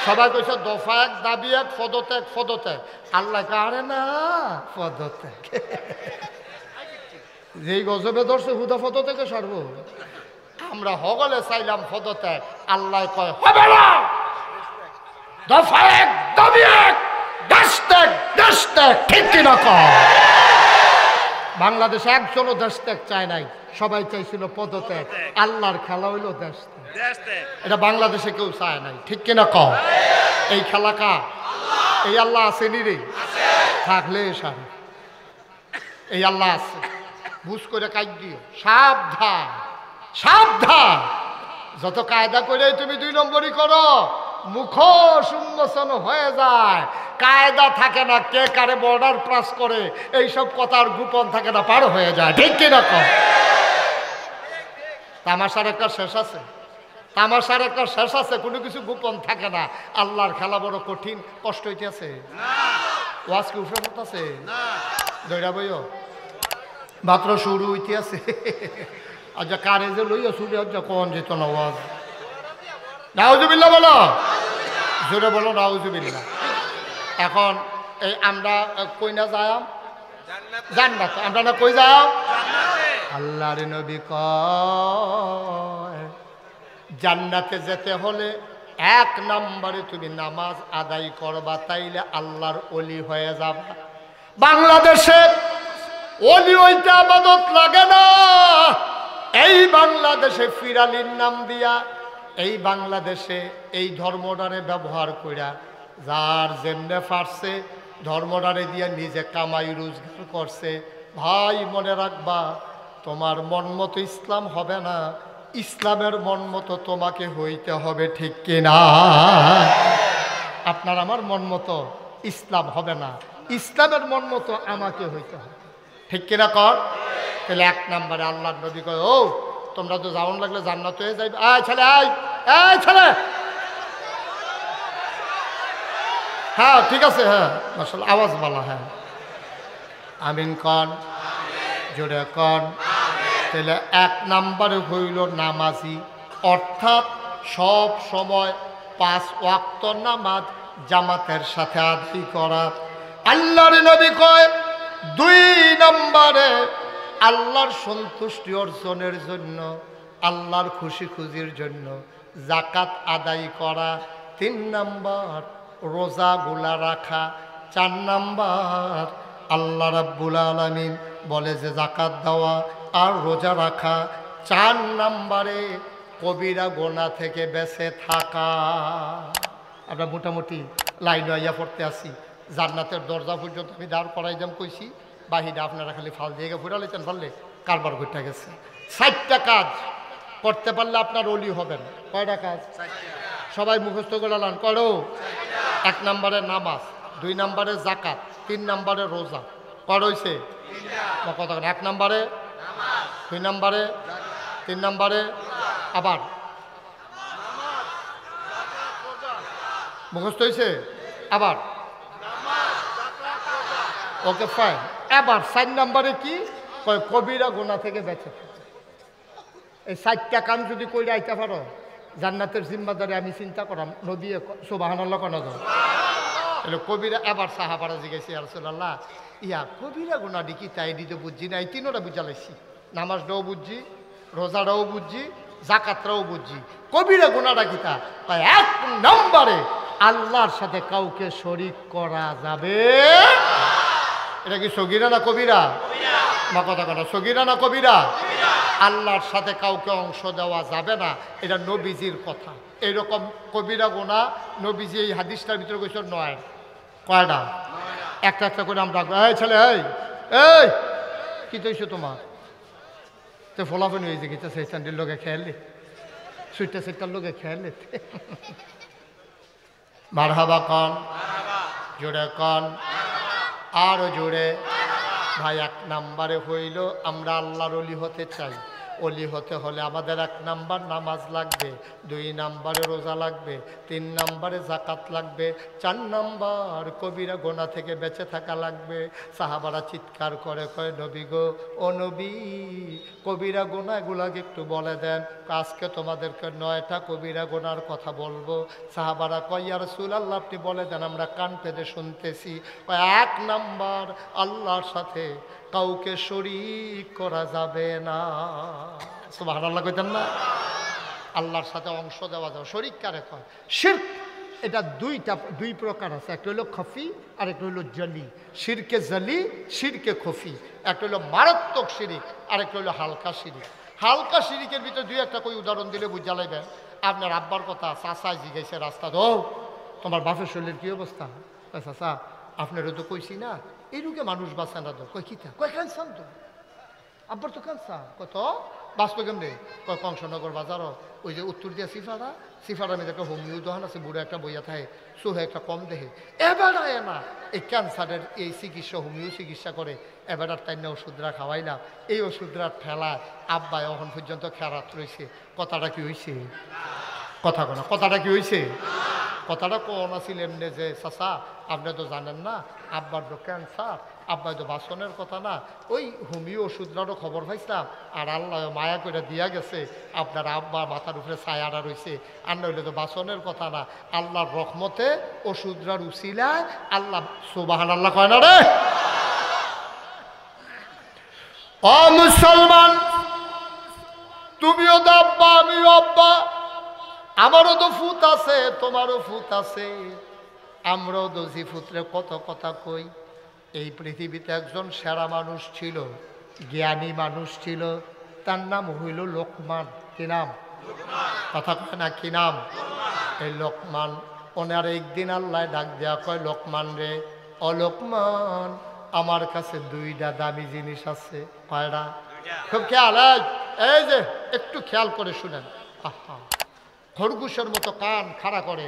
সবাই কইছে দফা 1 দাবি 1, পদত্যাগ পদত্যাগ। আল্লাহ কারে না পদত্যাগ, যেই গজবে ধরছে হুদা পদত্যাগে সারব। আমরা হগলে চাইলাম পদত্যাগ, আল্লাহ কয় হবে না, দফা 1 দাবি 1, দেশ ত্যাগ দেশ ত্যাগ, ঠিক কিনা কয়? বাংলাদেশে একজনও দেশ ত্যাগ চায় নাই, সবাই চাইছিল পদত্যাগ। আল্লাহর খেলা হইল দেশ ত্যাগ, এটা বাংলাদেশে কেউ চায় নাই, ঠিক কিনা কও? এই খেলা কা? এই আল্লাহ আসেনি রে, থাকলে সারে এই আল্লাহ আছে। বুঝ করে কাজ দিও, সাবধান সাবধান। যত কায়দা করে তুমি 2 নম্বরই করো, মুখ উন্মোচন হয়ে যায়। কায়দা থাকে না, কে কারে বর্ডার ক্রস করে এইসব কথার গোপন থাকে না, পার হয়ে যায়, ঠিক কিনা কম? তামাশার একটা শেষ আছে, তামাশার একটা শেষ আছে, কোনো কিছু গোপন থাকে না। আল্লাহর খেলা বড় কঠিন, কষ্ট হইতেছে। ওয়াজ কি উঠে পড়তেছে? দৈরা বইও মাত্র শুরু হইতে আছে। আচ্ছা কারে যে লইয়া শুরু হচ্ছে কোন যেত না ওয়াজ? নাউজুবিল্লাহ বলো, জোরে বলো নাউজুবিল্লাহ। এখন এই আমরা কই না যাম? জান্নাত। আমরা না কই যাও? আল্লাহর নবী কয় জান্নাতে যেতে হলে 1 নম্বরে তুমি নামাজ আদায় করবা, তাইলে আল্লাহর ওলি হয়ে যাবা। বাংলাদেশে ওলি হইতে ইবাদত লাগে না। এই বাংলাদেশে ফিরালির নাম দিয়া, এই বাংলাদেশে এই ধর্মটারে ব্যবহার কইরা যার যেমনে পারছে ধর্মটারে দিয়া নিজে কামাই রোজগার করছে। ভাই মনে রাখবা, তোমার মন মতো ইসলাম হবে না, ইসলামের মন মতো তোমাকে হইতে হবে, ঠিক কিনা? আপনার আমার মন মতো ইসলাম হবে না, ইসলামের মন মতো আমাকে হইতে হবে, ঠিক কিনা কর? তাহলে 1 নম্বরে আল্লাহর নবী কয় ও তোমরা তো যাওন লাগলে জান্নাত হয়ে যাইবে। আয় ছেলে আয়, এই ছেলে, হ্যাঁ ঠিক আছে, হ্যাঁ মাশাআল্লাহ আওয়াজ বলা, হ্যাঁ আমিন কন, জোরে কন। তাহলে 1 নম্বরে হইল নামাজি, অর্থাৎ সব সময় 5 ওয়াক্ত নামাজ জামাতের সাথে আদায় করা। আল্লাহর নবী কয় 2 নম্বরে আল্লাহর সন্তুষ্টি অর্জনের জন্য, আল্লাহর খুশি খুশির জন্য যাকাত আদায় করা। 3 নম্বর রোজাগুলা রাখা। 4 নম্বর আল্লাহ রাব্বুল আলামিন বলে যে যাকাত দেওয়া আর রোজা রাখা। 4 নম্বরে কবিরা গোনা থেকে বেঁচে থাকা। আমরা মোটামুটি লাইন আইয়া পড়তে আসি। জান্নাতের দরজা পর্যন্ত আমি দাঁড় করাই দাম কইছি, বাহিরে আপনারা খালি ফাল দিয়ে ফুরা লেছেন, পারলে কারবার করতে গেছে। 4টা কাজ করতে পারলে আপনার ওলি হবেন। কয়টা কাজ? সবাই মুখস্থ করে লান করো। 1 নম্বরে নামাজ, 2 নম্বরে যাকাত, 3 নম্বরে রোজা। কর হইছে কথা? 1 নম্বরে, 2 নম্বরে, 3 নম্বরে আবার মুখস্থ হয়েছে আবার। Okay fine. এবার 4 নম্বরে কি কয়? কবিরা গুনাহ থেকে বেঁচে থাকা। এই 4টা কাম যদি কইরা আইতে পারো, জান্নাতের জিম্মাদারি আমি চিন্তা করাম। নবী সুবহানাল্লাহ কোন তাহলে কবিরা এবার সাহাবারা জিজ্ঞাসা ইয়া রাসূলুল্লাহ ইয়া কবিরা গুনাহ কি তাই দিতে বুঝছি না, এই তিনটা বুঝা লাইছি, নামাজটাও বুঝছি, রোজাটাও বুঝছি, জাকাতটাও বুঝছি, কবিরা গুনাহটা কি তা? এক নম্বরে আল্লাহর সাথে কাউকে শরীক করা যাবে। এটা কি সগীরা না কবিরা? মা কথা কথা, সগীরা না কবিরা? আল্লাহর সাথে কাউকে অংশ দেওয়া যাবে না, এটা নবীজির কথা। এইরকম কবিরা গুনাহ নবীজি এই হাদিসটার ভিতরে কইছেন 9। কয়টা? একটা একটা করে আমরা এই ছেলে এই এই কি তৈছো তোমার তো ফলাফল হয়ে যে গেছে সেই স্যান্ডেল লোকে খেয়ালে সুইটা সেটার লোকে খেয়ালে মারহাবা কন, জোরে কন, আরো জোরে। ভাই এক নাম্বারে হইল আমরা আল্লাহর ওলি হতে চাই। ওলি হতে হলে আমাদের 1 নাম্বার নামাজ লাগবে, 2 নাম্বারে রোজা লাগবে, 3 নাম্বারে জাকাত লাগবে, 4 নাম্বার কবিরা গোনা থেকে বেঁচে থাকা লাগবে। সাহাবারা চিৎকার করে কয় নবী গো, ও নবী কবিরা গোনা এগুলাকে একটু বলে দেন। আজকে তোমাদেরকে 9টা কবিরা গোনার কথা বলবো। সাহাবারা কয় ইয়া রাসূলুল্লাহ আপনি বলে দেন, আমরা কান পেতে শুনতেছি। কয় 1 নাম্বার আল্লাহর সাথে কাউকে শরীক করা যাবে না। সুবহানাল্লাহ কইতেন না? আল্লাহর সাথে অংশ দেওয়া যাবে। শরীক কারে কয়? শিরক। এটা দুই প্রকার আছে, একটা হলো খফি আর একটা হলো জলি। শিরকে জলি, শিরকে খফি। একটা হলো মারাত্মক শিরিক আর একটা হলো হালকা শিরিক। হালকা শিরিকের ভিতরে 2-1টা কই উদাহরণ দিলে বুঝা লাইবেন। আপনার আব্বার কথা চাচাই জিজ্ঞাসা রাস্তা, ও তোমার বাপের শরীরের কি অবস্থা? চাচা আপনারও তো কইছি না এই রোগে মানুষ বাঁচে না তো। কয় কিতা? কয় ক্যান্সার তো আব্বার তো ক্যান্সার। কত বাঁচতো কেমনে? কয় কংসনগর বাজারও ওই যে উত্তর দিয়া সিফারার মধ্যে একটা হোমিও দোকান আছে, বুড়ো একটা বইয়া থাকে, সোহে একটা কম দেহে। এবার না এই ক্যান্সারের এই চিকিৎসা হোমিও চিকিৎসা করে, এবার আর তাই না ওষুধরা খাওয়াইলাম। এই ওষুধরা ঠেলায় আব্বাই এখন পর্যন্ত খেরাত রয়েছে। কথাটা কি হয়েছে? কথা কোনা কথাটা কি হয়েছে? কথাটা কোন আছিল এমনি যে চাচা আপনি তো জানেন না আব্বার তো ক্যান্সার, আব্বাই তো বাসনের কথা না, ওই হোমিও ওষুধরারও খবর পাইছিলাম, আর আল্লাহ মায়া করে দিয়া গেছে আপনার আব্বার মাথার উপরে ছায়াটা রয়েছে। আর নইলে তো বাসনের কথা না, আল্লাহর রহমতে ওষুধরার উছিলায় আল্লাহ সুবহানাল্লাহ কয় না রে। ও মুসলমান, তুমিও তো আব্বা, আমিও আব্বা, আমারও তো ফুত আছে, তোমারও ফুত আছে, আমরাও তো জিফুতরে কত কথা কই। এই পৃথিবীতে একজন সেরা মানুষ ছিল, জ্ঞানী মানুষ ছিল, তার নাম হইল লোকমান। কি নাম? কথা কয় না কি নাম? এই লোকমান। ওনার একদিন আল্লাহ ডাক দেয়া কয় লোকমান রে, ও লোকমান আমার কাছে 2টা দামি জিনিস আছে। কয়টা? খুব খেয়াল, এই যে একটু খেয়াল করে শুনেন। আহা, খরগোশের মতো কান খাড়া করে,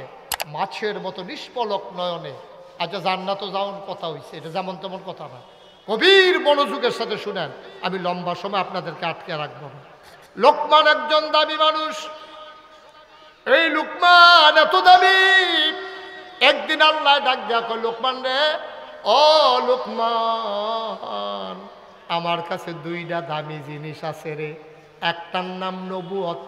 মাছের মতো নিষ্পলক নয়নে। আচ্ছা জান্নাতে যাওয়ার কথা হইছে, এটা যেমন তেমন কথা না, গভীর মনোযোগের সাথে শুনেন, আমি লম্বা সময় আপনাদেরকে আটকে রাখবো না। লোকমান একজন দামি মানুষ। এই লোকমান এত দামি, একদিন আল্লাহ ডাক দেয়া কয় লোকমান রে, ও লোকমান আমার কাছে 2টা দামি জিনিস আছে রে, একটার নাম নবুয়ত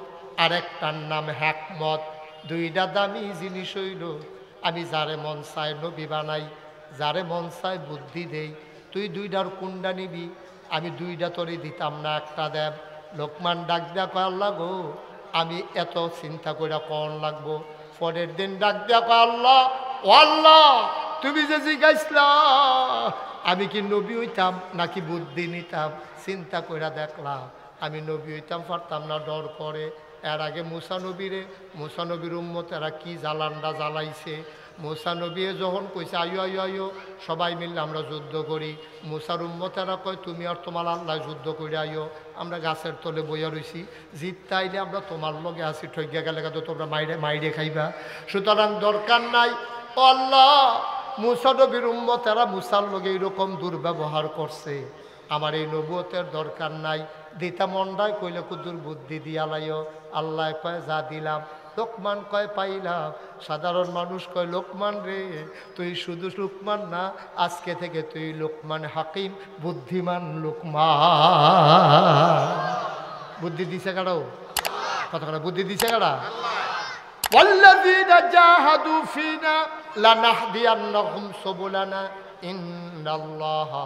আর একটার নাম হিকমত। 2টা দামি জিনিস হইল আমি যারে মন চায় নবী বানাই, যারে মন চায় বুদ্ধি দেই। তুই 2টার কোনটা নিবি? আমি 2টা তোরে দিতাম না, একটা দেব। লোকমান ডাক দেয়া কয় আল্লাহ গো, আমি এত চিন্তা করে কোন লাগবো? পরের দিন ডাক দেয়া কয় আল্লাহ, ও আল্লাহ তুমি যে জিজ্ঞাসলা আমি কি নবী হইতাম নাকি বুদ্ধি নিতাম, চিন্তা করে দেখলাম আমি নবী হইতাম পারতাম না, ডর করে। এর আগে মুসা নবীর উম্মতেরা কি জ্বালানটা জ্বালাইছে। মুসা নবী যখন কইছে আয়ো আয়ো আয়ো সবাই মিললে আমরা যুদ্ধ করি, মুসার উম্মতেরা কয় তুমি আর তোমার আল্লাহ যুদ্ধ করে আইও, আমরা গাছের তলে বইয়া রইছি, জিততে আইলে আমরা তোমার লগে আসি, ঠকিয়া গেলে তো তোমরা মাইরে খাইবা, সুতরাং দরকার নাই। ও আল্লাহ মুসা নবীর উম্মতেরা মুসার লগে এইরকম দুর্ব্যবহার করছে, আমার এই নবুয়তের দরকার নাই, দিতা মন্ডায় কইলে কুদুর বুদ্ধি দিয়া লাইও। আল্লাহ কয় যা দিলাম। লোকমান কয় পাইলাম। সাধারণ মানুষ কয় লোকমান রে তুই শুধু লোকমান না, আজকে থেকে তুই লোকমান হাকিম, বুদ্ধিমান লোকমান। বুদ্ধি দিছে কারাও? কথা কথা বুদ্ধি দিছে কারা? ওয়াল্লাযীনা জাহাদু ফিনা লানাহদিয়ান্নাহুম সুবুলানা ইন্নাল্লাহা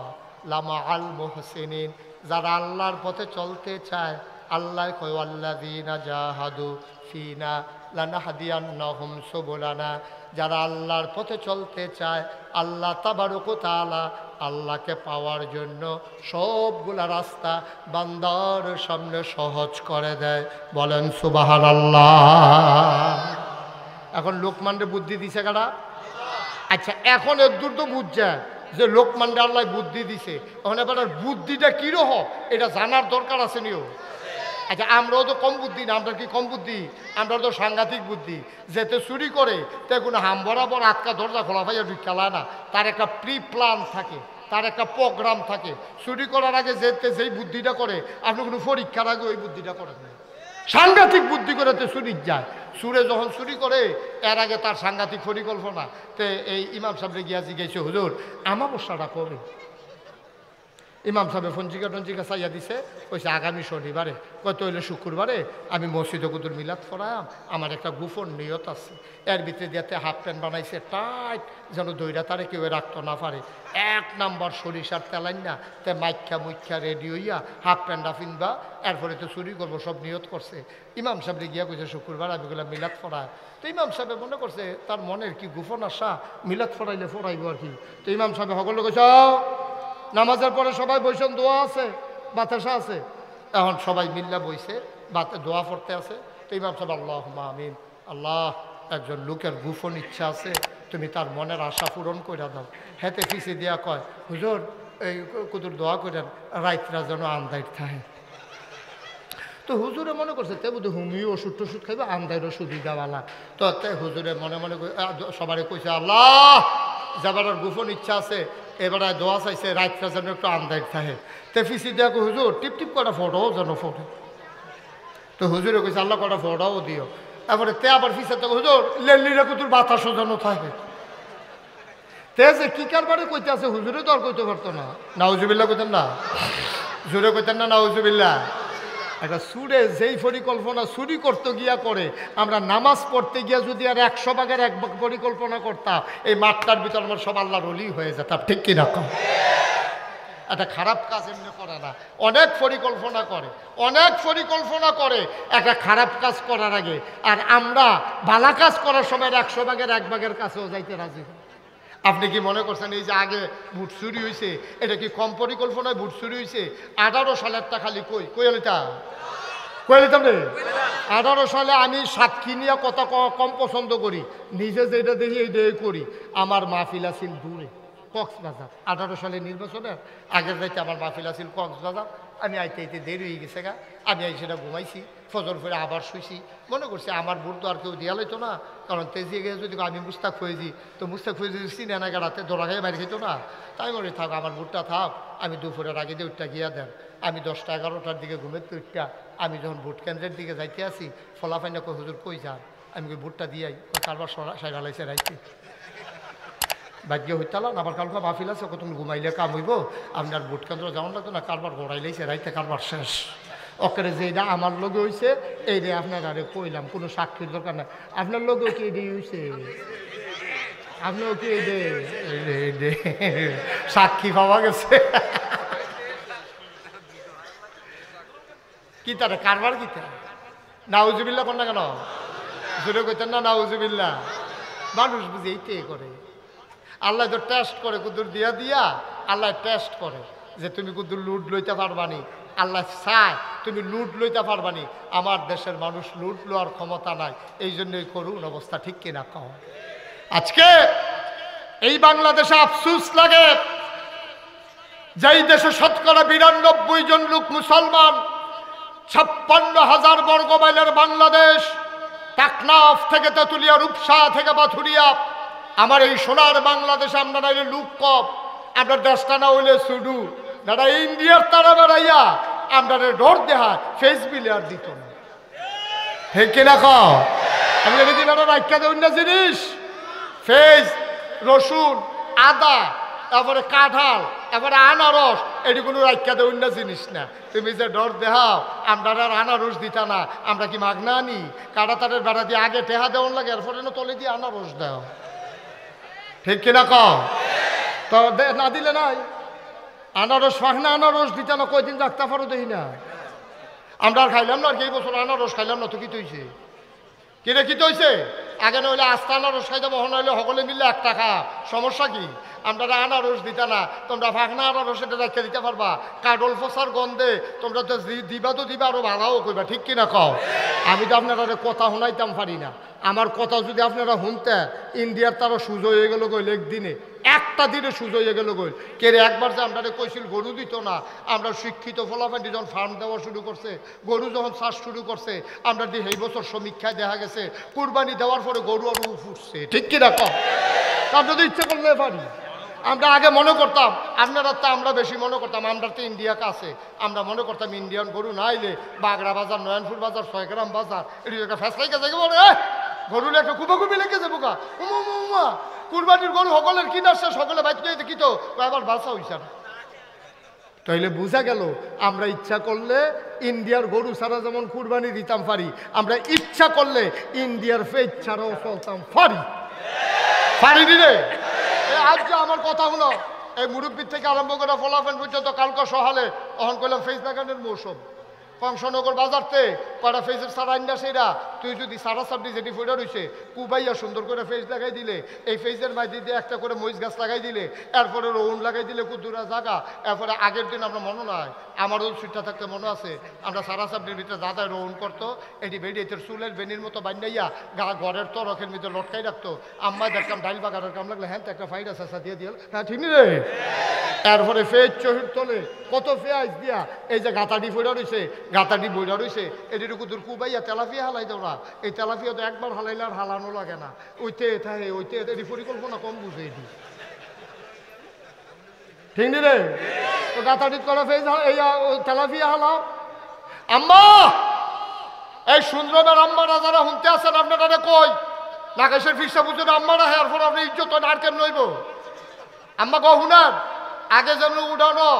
লামাআল মুহসিনিন। যারা আল্লাহর পথে চলতে চায়, আল্লাহ কয় ওয়াল্লাযীনা জাহাদু ফিনা লানাহদিয়ান্নাহুম সুবুলানা। যারা আল্লাহর পথে চলতে চায়, আল্লাহ তাবারক ওয়া তাআলা আল্লাহকে পাওয়ার জন্য সবগুলা রাস্তা বান্দার সামনে সহজ করে দেয়। বলেন সুবহানাল্লাহ। এখন লোকমানরে বুদ্ধি দিছে কারা? আচ্ছা, এখন এর দূর তো বুঝছে যে লোকমানরে আল্লাহ বুদ্ধি দিছে, এখন এবার বুদ্ধিটা কীরকম এটা জানার দরকার আছে নিও। আচ্ছা, আমরাও তো কম বুদ্ধি না, আমরা কি কম বুদ্ধি? আমরা তো সাংঘাতিক বুদ্ধি। যেতে চুরি করে তে কোনো হাম বরাবর আটকা দরজা খোলা ভাইয়া ঢুকালায় না, তার একটা প্রি প্ল্যান থাকে, তার একটা প্রোগ্রাম থাকে। চুরি করার আগে যেতে যেই বুদ্ধিটা করে, আপনি কোনো পরীক্ষার আগে ওই বুদ্ধিটা করেন না। সাংঘাতিক বুদ্ধি করে তো চুরি যায়। সুরে যখন চুরি করে এর আগে তার সাংঘাতিক পরিকল্পনা। তো এই ইমাম সাহেবরে গিয়া জিজ্ঞেস, হুজুর আমাবস্যাটা কবে? ইমাম সাহেব ফঞ্জিকা টঞ্জিকা চাইয়া দিছে, কইছে আগামী শনিবারে। কত হইলে শুক্রবারে আমি মসজিদে কুতুর মিলাদ পড়াম, আমার একটা গোপন নিয়ত আছে। এর ভিতরে দিয়াতে হাফ প্যান্ট বানাইছে টাইট, যেন দইরা তারে কেউ রাখতে না পারে। 1 নাম্বার সরিষার তেলাইন না, তে মাইখ্যা মুখ্যা রেডি হইয়া হাফ প্যান্টটা ফিনবা, এরপরে তো চুরি করবো সব নিয়ত করছে। ইমাম সাহেব গিয়া কইছে শুক্রবার আমি গুলা মিলাদ পড়ায়। তো ইমাম সাহেব মনে করছে তার মনের কি গোপন আশা, মিলাদ পড়াইলে পড়াইব আর কি। তো ইমাম সাহেব সকলে কইছ নামাজের পরে সবাই বইছেন, দোয়া আছে, বাতাসা আছে। এখন সবাই মিল্লা বইছে, দোয়া পড়তে আছে। তো ইমাম সাহেব আল্লাহুম্মা আমিন। আল্লাহ, একজন লোকের গোপন ইচ্ছা আছে, তুমি তার মনের আশা পূরণ করে দাও। হেতে ফিসে দিয়া কয়, হুজুর এই কুতুর দোয়া করেন রাইতরা যেন আন্দাইর থাকে। তো হুজুরে মনে করছে তে বুধ হুমিও ওষুধ টষুধ খাইবে, আন্দাইরও সুবিধাওয়ালা। তো তে হুজুরে মনে মনে সবারে কইছে, আল্লাহ যাবার গোপন ইচ্ছা আছে, এবারে দোয়া চাইছে রাইতরা যেন একটু আন্দাইর থাকে। তে ফিসি দিয়া হুজুর টিপ টিপ কটা ফটোও যেন ফটো। তো হুজুরে কইছে আল্লাহ কটা ফটোও দিও। তারপরে তে আবার ফিসে তো হুজুর লেলিরা কুতুর বাতাসও যেন থাকে। তে যে কি কারবারে কইতে আছে হুজুরে তো আর কইতে পারতো না। নাউজুবিল্লাহ কইতেন না, জোরে কইতেন না নাউজুবিল্লাহ। একটা সুরে যেই পরিকল্পনা চুরি করতে গিয়া করে, আমরা নামাজ পড়তে গিয়া যদি আর 100 ভাগের 1 ভাগ পরিকল্পনা করতাম, এই মাঠটার ভিতর আমার সব আল্লাহর ওলি হয়ে যেতাম। ঠিক কিনা কম? একটা খারাপ কাজ এমনি করে না, অনেক পরিকল্পনা করে, অনেক পরিকল্পনা করে একটা খারাপ কাজ করার আগে। আর আমরা ভালো কাজ করার সময় 100 ভাগের 1 ভাগের কাছেও যাইতে রাজি। আপনি কি মনে করছেন এই যে আগে ভোট চুরি হয়েছে, এটা কি কম পরিকল্পনায় ভোট চুরি হয়েছে? 18 সালেরটা খালি কই কইলিতা কইলিতাম রে। 18 সালে আমি সাক্ষী নিয়ে কথা কম পছন্দ করি, নিজে যেটা দেখি এইটাই করি। আমার মাহফিল আছিল দূরে কক্সবাজার। 18 সালে নির্বাচনের আগের যাইতে আমার মাহফিল আছিল কক্সবাজার। আমি আইতে আইতে দেরি হয়ে গেছে গা, আমি আই সেটা ঘুমাইছি, ফজর করে আবার শুইছি। মনে করছি আমার ভোট তো আর কেউ দেওয়া লইতো না, কারণ তেজিয়ে গিয়ে যদি আমি মুস্তাক ফয়েজি, তো মুস্তাক ফয়েজি চিনে না গাড়াতে দৌড়া খাই বাইরে খেতো না। তাই মনে থাক আমার ভোটটা থাক, আমি দুপুরের আগে দিয়ে উঠটা গিয়া দেন। আমি 10টা 11টার দিকে ঘুমের তো উঠটা আমি যখন ভোট কেন্দ্রের দিকে যাইতে আসি, ফলাফাইনা কই হুজুর কই যান? আমি কই ভোটটা দিয়াই। কারবার সাইড হালাইছে রাইতে ভাগ্য হইতালাম, আবার কালকে মাহফিল আছে, তুমি ঘুমাইলে কাম হইব, আপনার ভোট কেন্দ্র যেমন লাগতো না, কারবার গড়াইলেছে রাইতে, কারবার শেষ। ওকে যেটা আমার লগে হয়েছে এই রে আপনার আরে কইলাম, কোনো সাক্ষীর দরকার নাই। আপনার লগেও কি এডি হয়েছে? আপনিও কি এডে সাক্ষী পাওয়া গেছে? কি তারা কারবার কি তারা? নাউজুবিল্লাহ কর না কেন? জোরে কইতেন না নাউজুবিল্লাহ? মানুষ বুঝে এইটাই করে। আল্লাহ তো টেস্ট করে, কুদুর দিয়া দিয়া আল্লাহ টেস্ট করে যে তুমি কুদুর লুট লইতে পারবানি। আল্লাহ চায় তুমি লুট লইতে পারবানি। আমার দেশের মানুষ লুট লওয়ার ক্ষমতা নাই, এই জন্যই করুন অবস্থা। ঠিক কিনা কও? আজকে এই বাংলাদেশে আফসুস লাগে, যেই দেশে 92% জন লোক মুসলমান, 56,000 বর্গ মাইলের বাংলাদেশ, টাকনাফ থেকে তেঁতুলিয়া, রূপসা থেকে বাথুরিয়া, আমার এই সোনার বাংলাদেশে আমরা নাইলে লুক কম, আপনার দেশটা না হইলে শুধু দাদা ইন্ডিয়ার তারা বেড়াইয়া আমরা ডর দেহা ফেস বিলে আর দিত না। হে কিনা খাও? আমি যদি রাখা দেবেন না জিনিস, ফেস, রসুন, আদা, তারপরে কাঁঠাল, তারপরে আনারস, এটি কোনো রাখা দেয় অন্য জিনিস না। তুমি যে ডর দেহাও আমরা আর আনারস দিতা না, আমরা কি মাগনা আনি? কাঁটাতারের বেড়া দিয়ে আগে টেহা দেওয়ার লাগে, এরপরে না তলে দিয়ে আনারস দাও, ঠিক কিনা কও? তো না দিলে নাই আনারস ফাঁকনা আনারস দিতা না, কয়দিন রাখতে পারো দেখি না। আমরা আর খাইলাম না, আর কি এই বছর আনারস খাইলাম না তো কি তৈছে? কিরে কি তৈছে? আগে নইলে আস্তা আনারস খাইতে বহন হইলে সকলে মিললে এক টাকা, সমস্যা কি? আমরা আনারস দিতা না, তোমরা ফাঁকনা আনারস এটা রেখে দিতে পারবা। কাডল ফসার গন্ধে তোমরা তো দিবা তো দিবা, আরো ভাড়াও করবা, ঠিক কিনা কও? আমি তো আপনারা কথা শোনাইতাম পারি না। আমার কথা যদি আপনারা শুনতেন, ইন্ডিয়ার তারা সুযোগ হয়ে গেল গইল, একদিনে একটা দিনে সুযোগ হয়ে গেল গইল। কেরে একবার যে আমরা কইছিল গরু দিত না, আমরা শিক্ষিত ফলাফান্ডি যখন ফার্ম দেওয়া শুরু করছে, গরু যখন চাষ শুরু করছে, আমরা দিয়ে এই বছর সমীক্ষায় দেখা গেছে কুরবানি দেওয়ার পরে গরু আরো ফুটছে, ঠিক কিনা কম? তার যদি ইচ্ছে করলে পারি। আমরা আগে মনে করতাম, আপনারা তো আমরা বেশি মনে করতাম, আমরা তো ইন্ডিয়া কাছে, আমরা মনে করতাম ইন্ডিয়ান গরু না আইলে বাগড়া বাজার, নয়নপুর বাজার, 6 গ্রাম বাজার, এটি একটা ফেসলাই গেছে বলে গরু একটা কুপাকুপি লেগে যাবো গা, উমা কুরবানির গরু সকলের কিনা আসছে, সকলে বাইতে দেখি তো আবার বাসা হইছে না। তাইলে বোঝা গেল আমরা ইচ্ছা করলে ইন্ডিয়ার গরু ছাড়া যেমন কুরবানি দিতাম পারি, আমরা ইচ্ছা করলে ইন্ডিয়ার ফেজ ছাড়াও চলতাম পারি। পারি রে? আজ যে আমার কথা হলো, এই মুরব্বীর থেকে আরম্ভ করে ফলাফেন পর্যন্ত কালকে সহালে অহন করলাম ফেজ লাগানোর মৌসুম। কংসনগর বাজারতে কটা ফেজের সারা আইনা সেরা, তুই যদি সারা সাবডি যেটি ফুটা রয়েছে কুবাইয়া সুন্দর করে ফেজ লাগাই দিলে, এই ফেজের মাঝে দিয়ে একটা করে মরিচ গাছ লাগাই দিলে, এরপরে রৌন লাগাই দিলে কুদুরা জায়গা। এরপরে আগের দিন আমরা মনে নয়, আমারও সুইটটা থাকতে মনে আছে, আমরা সারা সাবডির ভিতরে দাদায় রৌন করতো, এটি বেরিয়ে চুলের বেনির মতো বান্ধাইয়া ঘরের তরকের ভিতরে লটকাই রাখতো। আম্মায় দেখতাম ডাইল বাগারের কাম লাগলে হ্যাঁ একটা ফাইডা চেঁচা দিয়ে দিল, হ্যাঁ ঠিক রে। তারপরে ফেজ চহির তলে কত ফেয়াজ দিয়া এই যে গাতাডি ফুটা রয়েছে, গাতাডি বইরা রয়েছে, এটিটুকু দূর কুবাইয়া তেলাপিয়া হালাই দেও না। এই তেলাপিয়া তো একবার হালাইলে আর হালানো লাগে না, ওইতে থাকে ওইতে, এটি পরিকল্পনা কম বুঝে এটি, ঠিক নি রে? তো গাতাডিত করা ফেজ এই তেলাপিয়া হালাও। আম্মা, এই সুন্দরমের আম্মারা যারা শুনতে আছেন, আপনারা কই নাগেশের ফিসা বুঝুন আম্মারা, হ্যাঁ এরপর আপনি ইজ্জত নারকেল নইব। আম্মা কহ শুনান, আগে যেমন উঠানো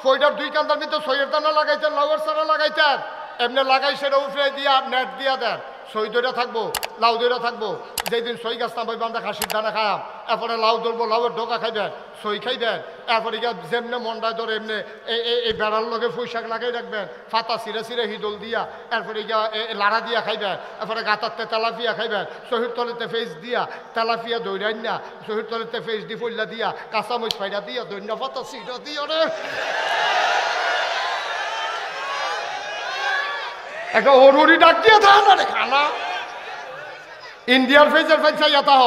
ফইটার 2 কান্দার ভিতরে সইয়ের দানা লাগাইতেন, লাউয়ের চারা লাগাইতেন, এমনি লাগাই সেটা উফরে দিয়া নেট দিয়া দেন, সই দইরা থাকবো, লাউ দইরা থাকবো। যেদিন সই গাছ নামাইবো আমরা খাসির দানা খায়াম, এরপরে লাউ ধরবো, লাউয়ের ডোকা খাইবেন, সই খাইবেন, এরপরে গিয়া যেমনে মন্ডায় ধরে এমনি এই বেড়ার লগে পুঁইশাক লাগাই রাখবেন, ফাতা সিরে সিরে হিদল দিয়া, এরপরে গিয়া লাড়া দিয়া খাইবেন, এরপরে গাতারতে তেলাপিয়া খাইবেন, শহীদ তলেতে ফেস দিয়া তেলাপিয়া দৈরাইন না, শহীদ তলেতে ফেস দি ফল্লা দিয়া, কাঁচামরিচ ফাইডা দিয়া, দৈন্য ফাতা সিরা দিয়া রে একটা অরুরি ডাক দিয়ে থাকে না রে খানা। ইন্ডিয়ার ফেজের ফেজ চাইয়া তাহ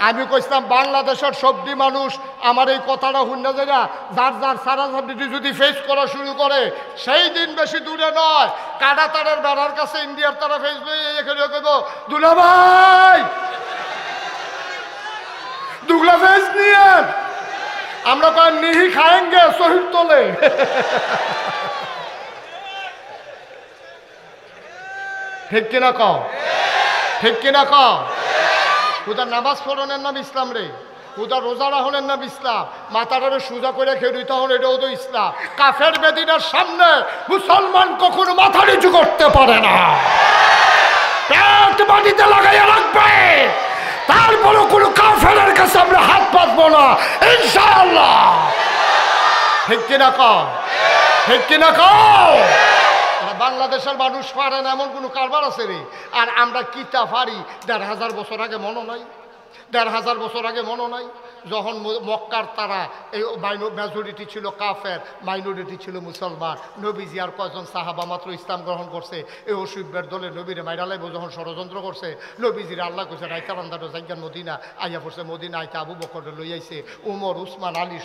আমি কইতাম বাংলাদেশের সবজি মানুষ আমার এই কথাটা শুনে যায় না, যার যার সারা সাবডিটি যদি ফেস করা শুরু করে সেই দিন বেশি দূরে নয়, কাটা তারের বেড়ার কাছে ইন্ডিয়ার তারা ফেস এখানে কইব দুলা ভাই দুগলা ফেস নিয়ে আমরা কয় নিহি খায়েঙ্গে শহীদ তোলে। ঠিক কিনা কও? ঠিক কিনা কও? খুদা নামাজ পড়নের নাম ইসলাম রে, খুদা রোজা রাখনের নাম ইসলাম, মাথাটারে সোজা করে খেলুইতে হন, এটাও তো ইসলাম। কাফের বেদিনার সামনে মুসলমান কখনো মাথা নিচু করতে পারে না, পেট মাটিতে লাগাইয়া রাখবে, তারপরও কোনো কাফেরের কাছে আমরা হাত পাতবো না ইনশাআল্লাহ। ঠিক কিনা কও? ঠিক কিনা কও? বাংলাদেশের মানুষ পারে না এমন কোনো কারবার আছে রে? আর আমরা কিতা পারি ১৫০০ বছর আগে মনে নাই? ১৫০০ বছর আগে মনে নাই যখন মক্কার তারা এই মেজরিটি ছিল কাফের, মাইনরিটি ছিল মুসলমান, নবীজি আর কয়জন সাহাবা মাত্র ইসলাম গ্রহণ করছে, এই অসুবিধার দলে নবীরে মাইরা লাইব যখন ষড়যন্ত্র করছে, নবীজির আল্লাহ কইছে রাইতা বান্দার জায়গার মদিনা আইয়া পড়ছে, মদিনা আইতে আবু বকর লই আইছে, উমর উসমান আলী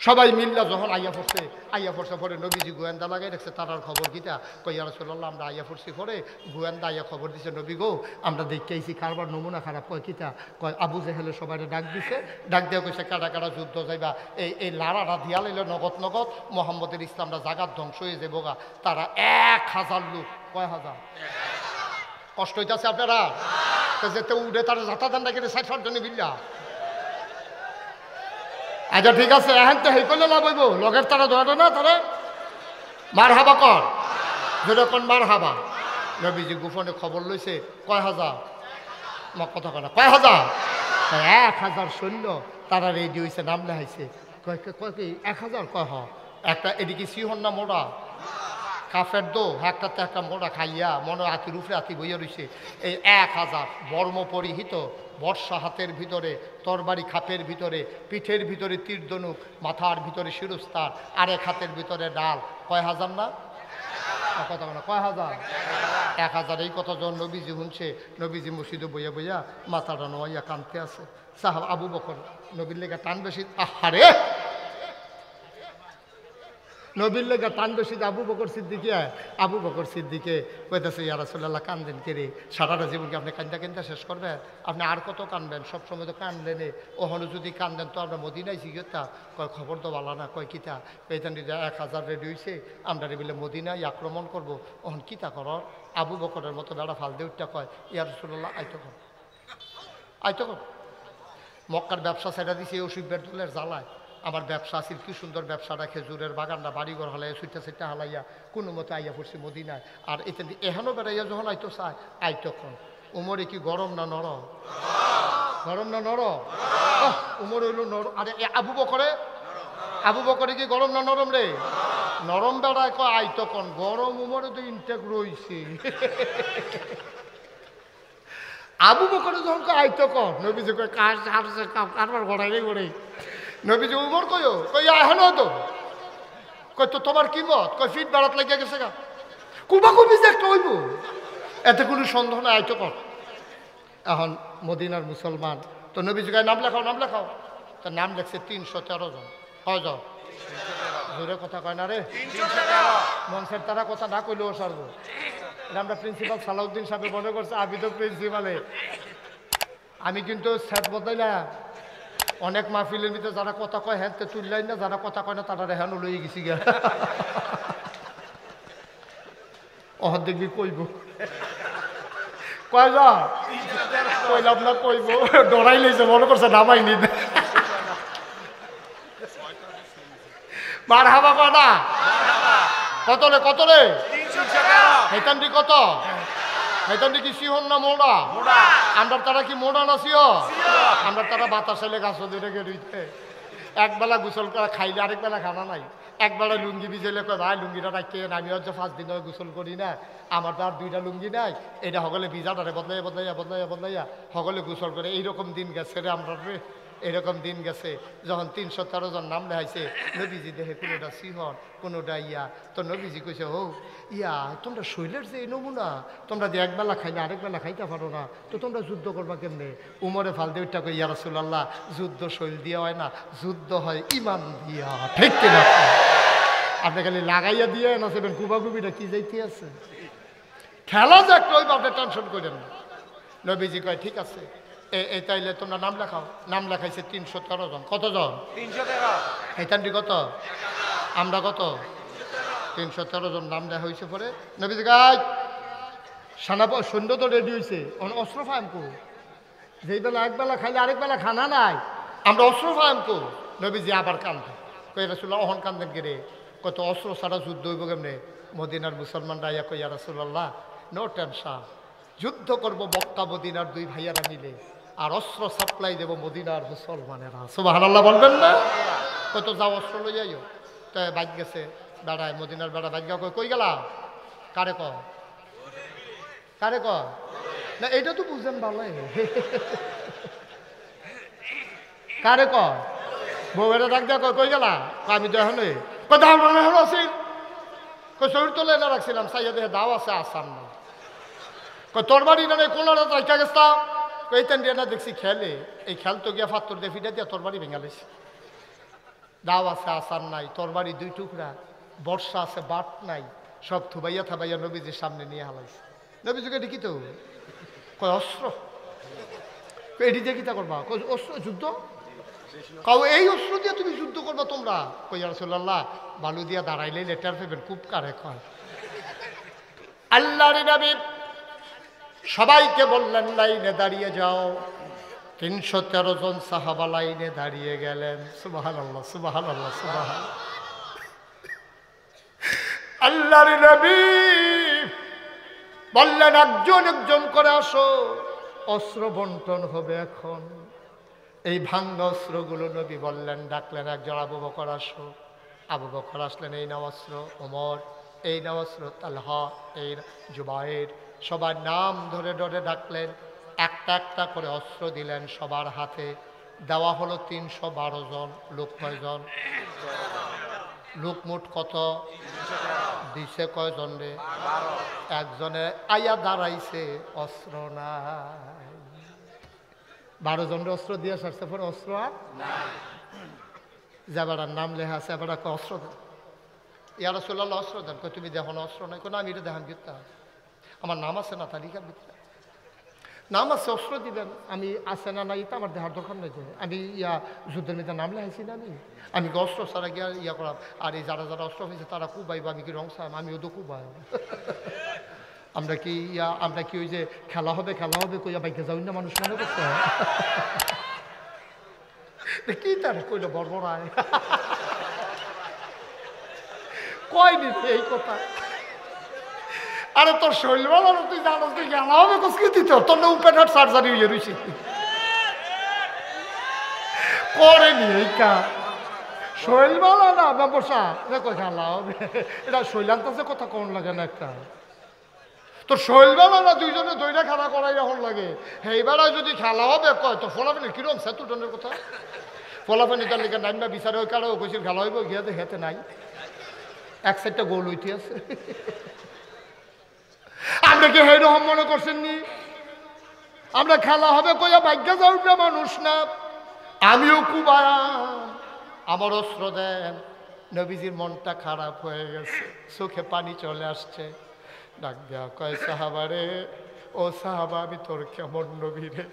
সবাই মিল্লা যখন আইয়া পড়ছে পরে নবীজি গোয়েন্দা লাগাই রাখছে, তারার খবর কিতা কই ইয়া রাসূলুল্লাহ আমরা আইয়া পড়ছি, পরে গোয়েন্দা আইয়া খবর দিছে নবী গো আমরা দেখতে আইছি কারবার নমুনা খারাপ। কয় কিতা? কয় আবু জেহেলে সবাই ডাক দিছে, ডাক দিয়া কইছে কাটা কাটা যুদ্ধ যাইবা, এই লাড়াটা দিয়া লাইলে নগদ নগদ মোহাম্মদের ইসলামটা জাগাত ধ্বংস হয়ে যাবো গা। তারা ১,০০০ লোক, কয় হাজার? কষ্ট হইতেছে আপনারা যেতে উঠে তারা যাতা দান ডাকে ৬০ জনে বিল্লা আচ্ছা ঠিক আছে, এখন তো হেই করলে লাভ হইব, লগের তারা ধরে না তারা মার হাবা কর, যেরকম মার হাবা। নবীজি গোপনে খবর লইছে, কয় হাজার, কথা কয় না, কয় হাজার, 1000 সৈন্য তারা রেডি হয়েছে, নাম লেখাইছে। কয় কি 1000? কয় হ। একটা এদিকে সিহন না মোড়া কাফের দো, একটাতে একটা মোড়া খাইয়া মনে আতির উপরে আতি বইয়া রয়েছে। এই 1000 বর্ম পরিহিত, বর্ষা হাতের ভিতরে, তরবারি খাপের ভিতরে, পিঠের ভিতরে তীরধনুক, মাথার ভিতরে শিরস্তার, আরেক হাতের ভিতরে ডাল। কয় হাজার না? কথা না, কয় হাজার? 1000। এই কথা যখন নবীজি শুনছে, নবীজি মসজিদে বইয়া বইয়া মাথাটা নোয়াইয়া কানতে আছে। সাহাব আবু বকর নবীর লেগে টান বেশি, আহারে নবীর লেগে টান বেশি। আবু বকর সিদ্দিকে কইতেছে, ইয়া রাসূলুল্লাহ কান্দেন কেড়ে, সারাটা জীবনকে আপনি কান্দা কান্দা শেষ করবেন? আপনি আর কত কানবেন? সবসময় তো কানলেন, ওখানে যদি কান্দেন তো আমরা মদিনায় শিখতা। কয় খবর তো ভালো না। কয় কিতা? এইখান 1000 রেডি হয়েছে, আমরা বলে মদিনায় আক্রমণ করবো। ওখান কিতা কর? আবু বকরের মতো বেড়া ফাল দিয়ে উঠটা কয়, ইয়া রাসূলুল্লাহ আইতো কর। মক্কার ব্যবসা সেটা দিছে অসুখের দলের জ্বালায়। আমার ব্যবসা আছিল, কি সুন্দর ব্যবসাটা, খেজুরের বাগানটা, বাড়িঘর হালাইয়া সুইটা হালাইয়া কোনো মতো আইয়া পড়ছি মদিনায়। আর এখানেও বেড়াইয়া যখন আইতো চায়, আইতো কন। উমরে কি গরম না নরম? গরম না নরম? উমর হইল নরম। আরে আবু বকরে কি গরম না নরম রে? নরম বেড়ায় কয় আইতো কন, গরম উমরে তো ইনটেক রইছে। আবু বকরে যখন আইতো কন, নবীজি কয় কারবার গড়াই। নবীজি উমর কই এখন তো কই তো তোমার কি মত? কই ফিট বাড়াত লাগিয়া গেছে গা, কুবাকুবি যে একটা হইব, এতে কোনো সন্দেহ নাই, আইতো কর। এখন মদিনার মুসলমান তো নবীজি কয় নাম লেখাও। তার নাম লেখছে 313 জন। কয়জন? জোরে কথা কয় না রে, মনসের তারা কথা না কইলেও সারব। এটা আমরা প্রিন্সিপাল সালাউদ্দিন সাহেব মনে করছে, আমি তো প্রিন্সিপালে। আমি কিন্তু স্যার বদলাই না, অনেক মাহফিলের ভিতরে যারা কথা কয় হ্যাঁ তুললাই না, যারা কথা কয় না তারা রেহানো লই গেছি গা। অহর দেখবি কইব, কয় যা কইলাম না, কইব ডরাই লইছে, মনে করছে নামাই নি। মার হাবা কয় না? কত রে? হেতান্ডি কত? হেতান্ডি কি সিহন না মোড়া? আমরা তারা কি মোড়া না সিও? আমরা তারা বাতাসেলে গাছ ধরে গেড়িতে একবেলা গোসল করা খাইলে আরেক বেলা খানা নাই। একবেলা লুঙ্গি ভিজাইলে কয় ভাই লুঙ্গিটা রাখতে, আমি হচ্ছে 5 দিন ধরে গোসল করি না, আমার তো আর 2টা লুঙ্গি নাই, এটা সকলে ভিজাটারে বদলাইয়া সকলে গোসল করে। এইরকম দিন গেছে রে আমরা রে, এরকম দিন গেছে। যখন 313 জন নাম লেখাইছে, নবীজি দেখে কোনোটা সিহন কোনোটা ইয়া। তো নবীজি কইছে, ও ইয়া তোমরা শৈলের যে নমুনা, তোমরা যে একবেলা খাইলে আরেক বেলা খাইতে পারো না, তো তোমরা যুদ্ধ করবা কেমনে? উমরে ফাল দিয়ে উঠটা কই, ইয়া রাসূলুল্লাহ যুদ্ধ শৈল দিয়া হয় না, যুদ্ধ হয় ইমান দিয়া। ঠিক কিনা? আপনি খালি লাগাইয়া দিয়ে না সেবেন, কুবাকুবিটা কি যাইতে আছে, খেলা যাক, ওই বাপে টেনশন করেন না। নবীজি কয় ঠিক আছে, এই তাইলে তোমরা নাম লেখাও। নাম লেখাইছে 313 জন। কতজন? 313। হেতান্ডি কত? আমরা কত? 313 জন নাম লেখা হয়েছে। পরে নবীজি গাই সৈন্য তো রেডি হয়েছে, অস্ত্র ফায়াম কো, যেই বেলা একবেলা খাইলে আরেক বেলা খানা নাই, আমরা অস্ত্র ফায়াম কো। নবীজি আবার কান্দে, কই রাসূলুল্লাহ অহন কান্দেন গেরে, কত অস্ত্র ছাড়া যুদ্ধ হইব কেমনে? মদিনার মুসলমানরা ইয়া কই, ইয়া রাসূলুল্লাহ নো টেনশন, যুদ্ধ করব মক্কা মদিনার 2 ভাইয়ারা মিলে, আর অস্ত্র সাপ্লাই দেব মদিনার মুসলমানেরা। সুবহানাল্লাহ বলবেন না? কত যাও অস্ত্র লই যাইও। তো বাইক গেছে বেড়ায়, মদিনার বেড়া বাইক গা, কই গেলা? কারে ক না, এটা তো বুঝেন ভালো। কারে ক? বউয়েরা ডাক দিয়া কই গেলা? আমি তো এখন আছি, শরীর তো লেনা রাখছিলাম, সাইয়া দেখে দাও আছে, আসাম না। তোর বাড়ি না কোলাটা রাখা গেছতাম, এইটান দিয়ে না দেখছি খেলে, এই খেল তো গিয়া ফাত্তর দিয়ে ফিটা দিয়া তোর বাড়ি ভেঙালিস। দাও আছে, আসার নাই, তোর বাড়ি 2 টুকরা, বর্ষা আছে, বাট নাই, সব থুবাইয়া থাবাইয়া নবীজির সামনে নিয়ে হালাইছে। নবীজিকে দেখি তো কয় অস্ত্র, এটি দিয়ে কিতা করবা? অস্ত্র যুদ্ধ কাউ, এই অস্ত্র দিয়ে তুমি যুদ্ধ করবা তোমরা? কই ইয়া রাসূলুল্লাহ বালু দিয়া দাঁড়াইলে লেটার পেবেন, খুব কারে কয়। আল্লাহর নবী সবাইকে বললেন লাইনে দাঁড়িয়ে যাও। 313 জন সাহাবা লাইনে দাঁড়িয়ে গেলেন। সুবহানাল্লাহ, সুবহানাল্লাহ, সুবহানাল্লাহ। আল্লাহর নবী বললেন, একজন একজন করে আসো, অস্ত্র বন্টন হবে এখন। এই ভাঙ্গা অস্ত্রগুলো নবী বললেন, ডাকলেন একজন, আবু বকর আসো। আবু বকর আসলেন, এই নাও অস্ত্র। ওমর, এই নাও অস্ত্র। তালহা, এই জুবায়ের, সবার নাম ধরে ধরে ডাকলেন। একটা একটা করে অস্ত্র দিলেন সবার হাতে। দেওয়া হলো 312 জন। লোক কয়জন? লোক মোট কত? দিছে কয়জন রে? একজনে আয়া দাঁড়াইছে, অস্ত্র নাই। 12 জনের অস্ত্র দিয়ে সারছে, পরে অস্ত্র আর যাবার নাম লেখা আছে, এবার অস্ত্র দেন। ইয়া রাসূলুল্লাহ অস্ত্র দেন। তুমি দেখো না অস্ত্র নাই। আমি এটা দেখান গীতা, আমার নাম আছে না তালিকার ভিতরে? নাম আছে, অস্ত্র দিবেন। আমি আছে না নাই তো আমার দেখার দরকার নেই। আমি যুদ্ধের মধ্যে নাম লেখাইছি না? আমি অস্ত্র ছাড়া গিয়া করাম। আর এই যারা যারা অস্ত্র হয়েছে তারা কুবাইব, আমি কি রং চাম? আমিও তো কুবাই। আমরা কি ওই যে খেলা হবে কইয়া বাইকে যাই না মানুষ মনে করছে কি তার কইলো বর্বরায় কয়নি এই কথা। আরে তোর শৈল বলো, তুই জানো তুই খেলা হবে কি দিত? তোর না উপেন হার্ট সার্জারি হয়ে রয়েছে করেনি এই কাজ। শৈল বলো না ব্যবসা দেখো খেলা হবে, এটা শৈলান্ত কথা কোন লাগে না একটা। তোর শৈল বলো না দুইজনে দইটা খেলা করাই এখন লাগে। এইবার যদি খেলা হবে কয় তো ফলাফেনি কিরম সেতুটনের কথা। ফলাফেনি তার লিখে নাইমা বিচারে ওই কারো কইছিল খেলা হইব, গিয়াতে হেতে নাই, এক সাইডটা গোল হইতে আছে। আমরা কি হেরকম মনে করছেন নি? আমরা খেলা হবে কইয়া ভাগ্য যাওয়া মানুষ না। আমিও কুবায়া, আমার অস্ত্র দেন। নবীজির মনটা খারাপ হয়ে গেছে, চোখে পানি চলে আসছে। ডাক দেয়া কয়, সাহাবারে, ও সাহাবা, আমি তোর কেমন নবী রে?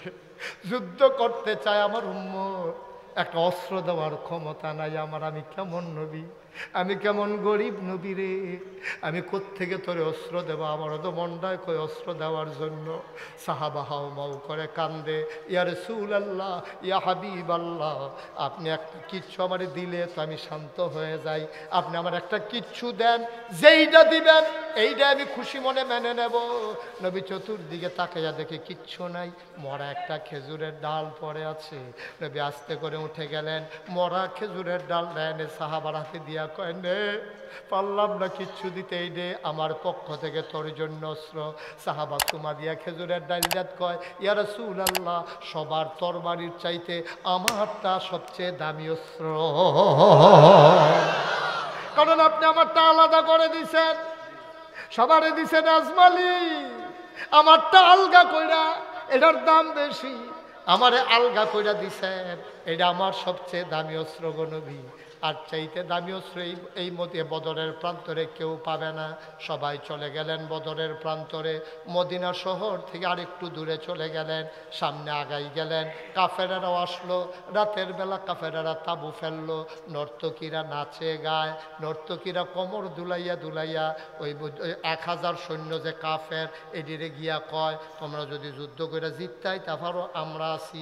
যুদ্ধ করতে চায় আমার উম্মত, একটা অস্ত্র দেওয়ার ক্ষমতা নাই আমার। আমি কেমন নবী, আমি কেমন গরিব নবী রে, আমি কোত্থেকে তোরে অস্ত্র দেবো? আমারও তো মনটায় কই অস্ত্র দেওয়ার জন্য। সাহাবা হাও মাও করে কান্দে, ইয়া রাসূলুল্লাহ, ইয়া হাবিব আল্লাহ, আপনি একটা কিচ্ছু আমার দিলে তো আমি শান্ত হয়ে যাই। আপনি আমার একটা কিচ্ছু দেন, যেইটা দিবেন এইটা আমি খুশি মনে মেনে নেব। নবী চতুর্দিকে তাকাইয়া দেখে কিচ্ছু নাই, মরা একটা খেজুরের ডাল পড়ে আছে। নবী আস্তে করে উঠে গেলেন, মরা খেজুরের ডাল দেন, সাহাবার হাতে দিয়া কয়, নে পারলাম না কিচ্ছু দিতে, এই দে আমার পক্ষ থেকে তোর জন্য অস্ত্র। সাহাবা চুমা দিয়া খেজুরের ডাল জাত কয়, ইয়া রাসূলুল্লাহ, সবার তরবারির চাইতে আমারটা সবচেয়ে দামি অস্ত্র, কারণ আপনি আমারটা আলাদা করে দিছেন, সবারে দিছেন আজমালি, আমারটা আলগা কইরা, এটার দাম বেশি, আমারে আলগা কইরা দিছেন, এটা আমার সবচেয়ে দামি অস্ত্র গো নবী। আর চাইতে দামি অস্ত্র এই মধ্যে বদরের প্রান্তরে কেউ পাবে না। সবাই চলে গেলেন বদরের প্রান্তরে, মদিনা শহর থেকে আরেকটু দূরে চলে গেলেন, সামনে আগাই গেলেন। কাফেরারাও আসলো, রাতের বেলা কাফেরারা তাবু ফেললো, নর্তকীরা নাচে গায়, নর্তকীরা কোমর দুলাইয়া দুলাইয়া ওই 1000 সৈন্য যে কাফের এদিকে গিয়া কয়, তোমরা যদি যুদ্ধ করে জিততাই তারপরও আমরা আছি,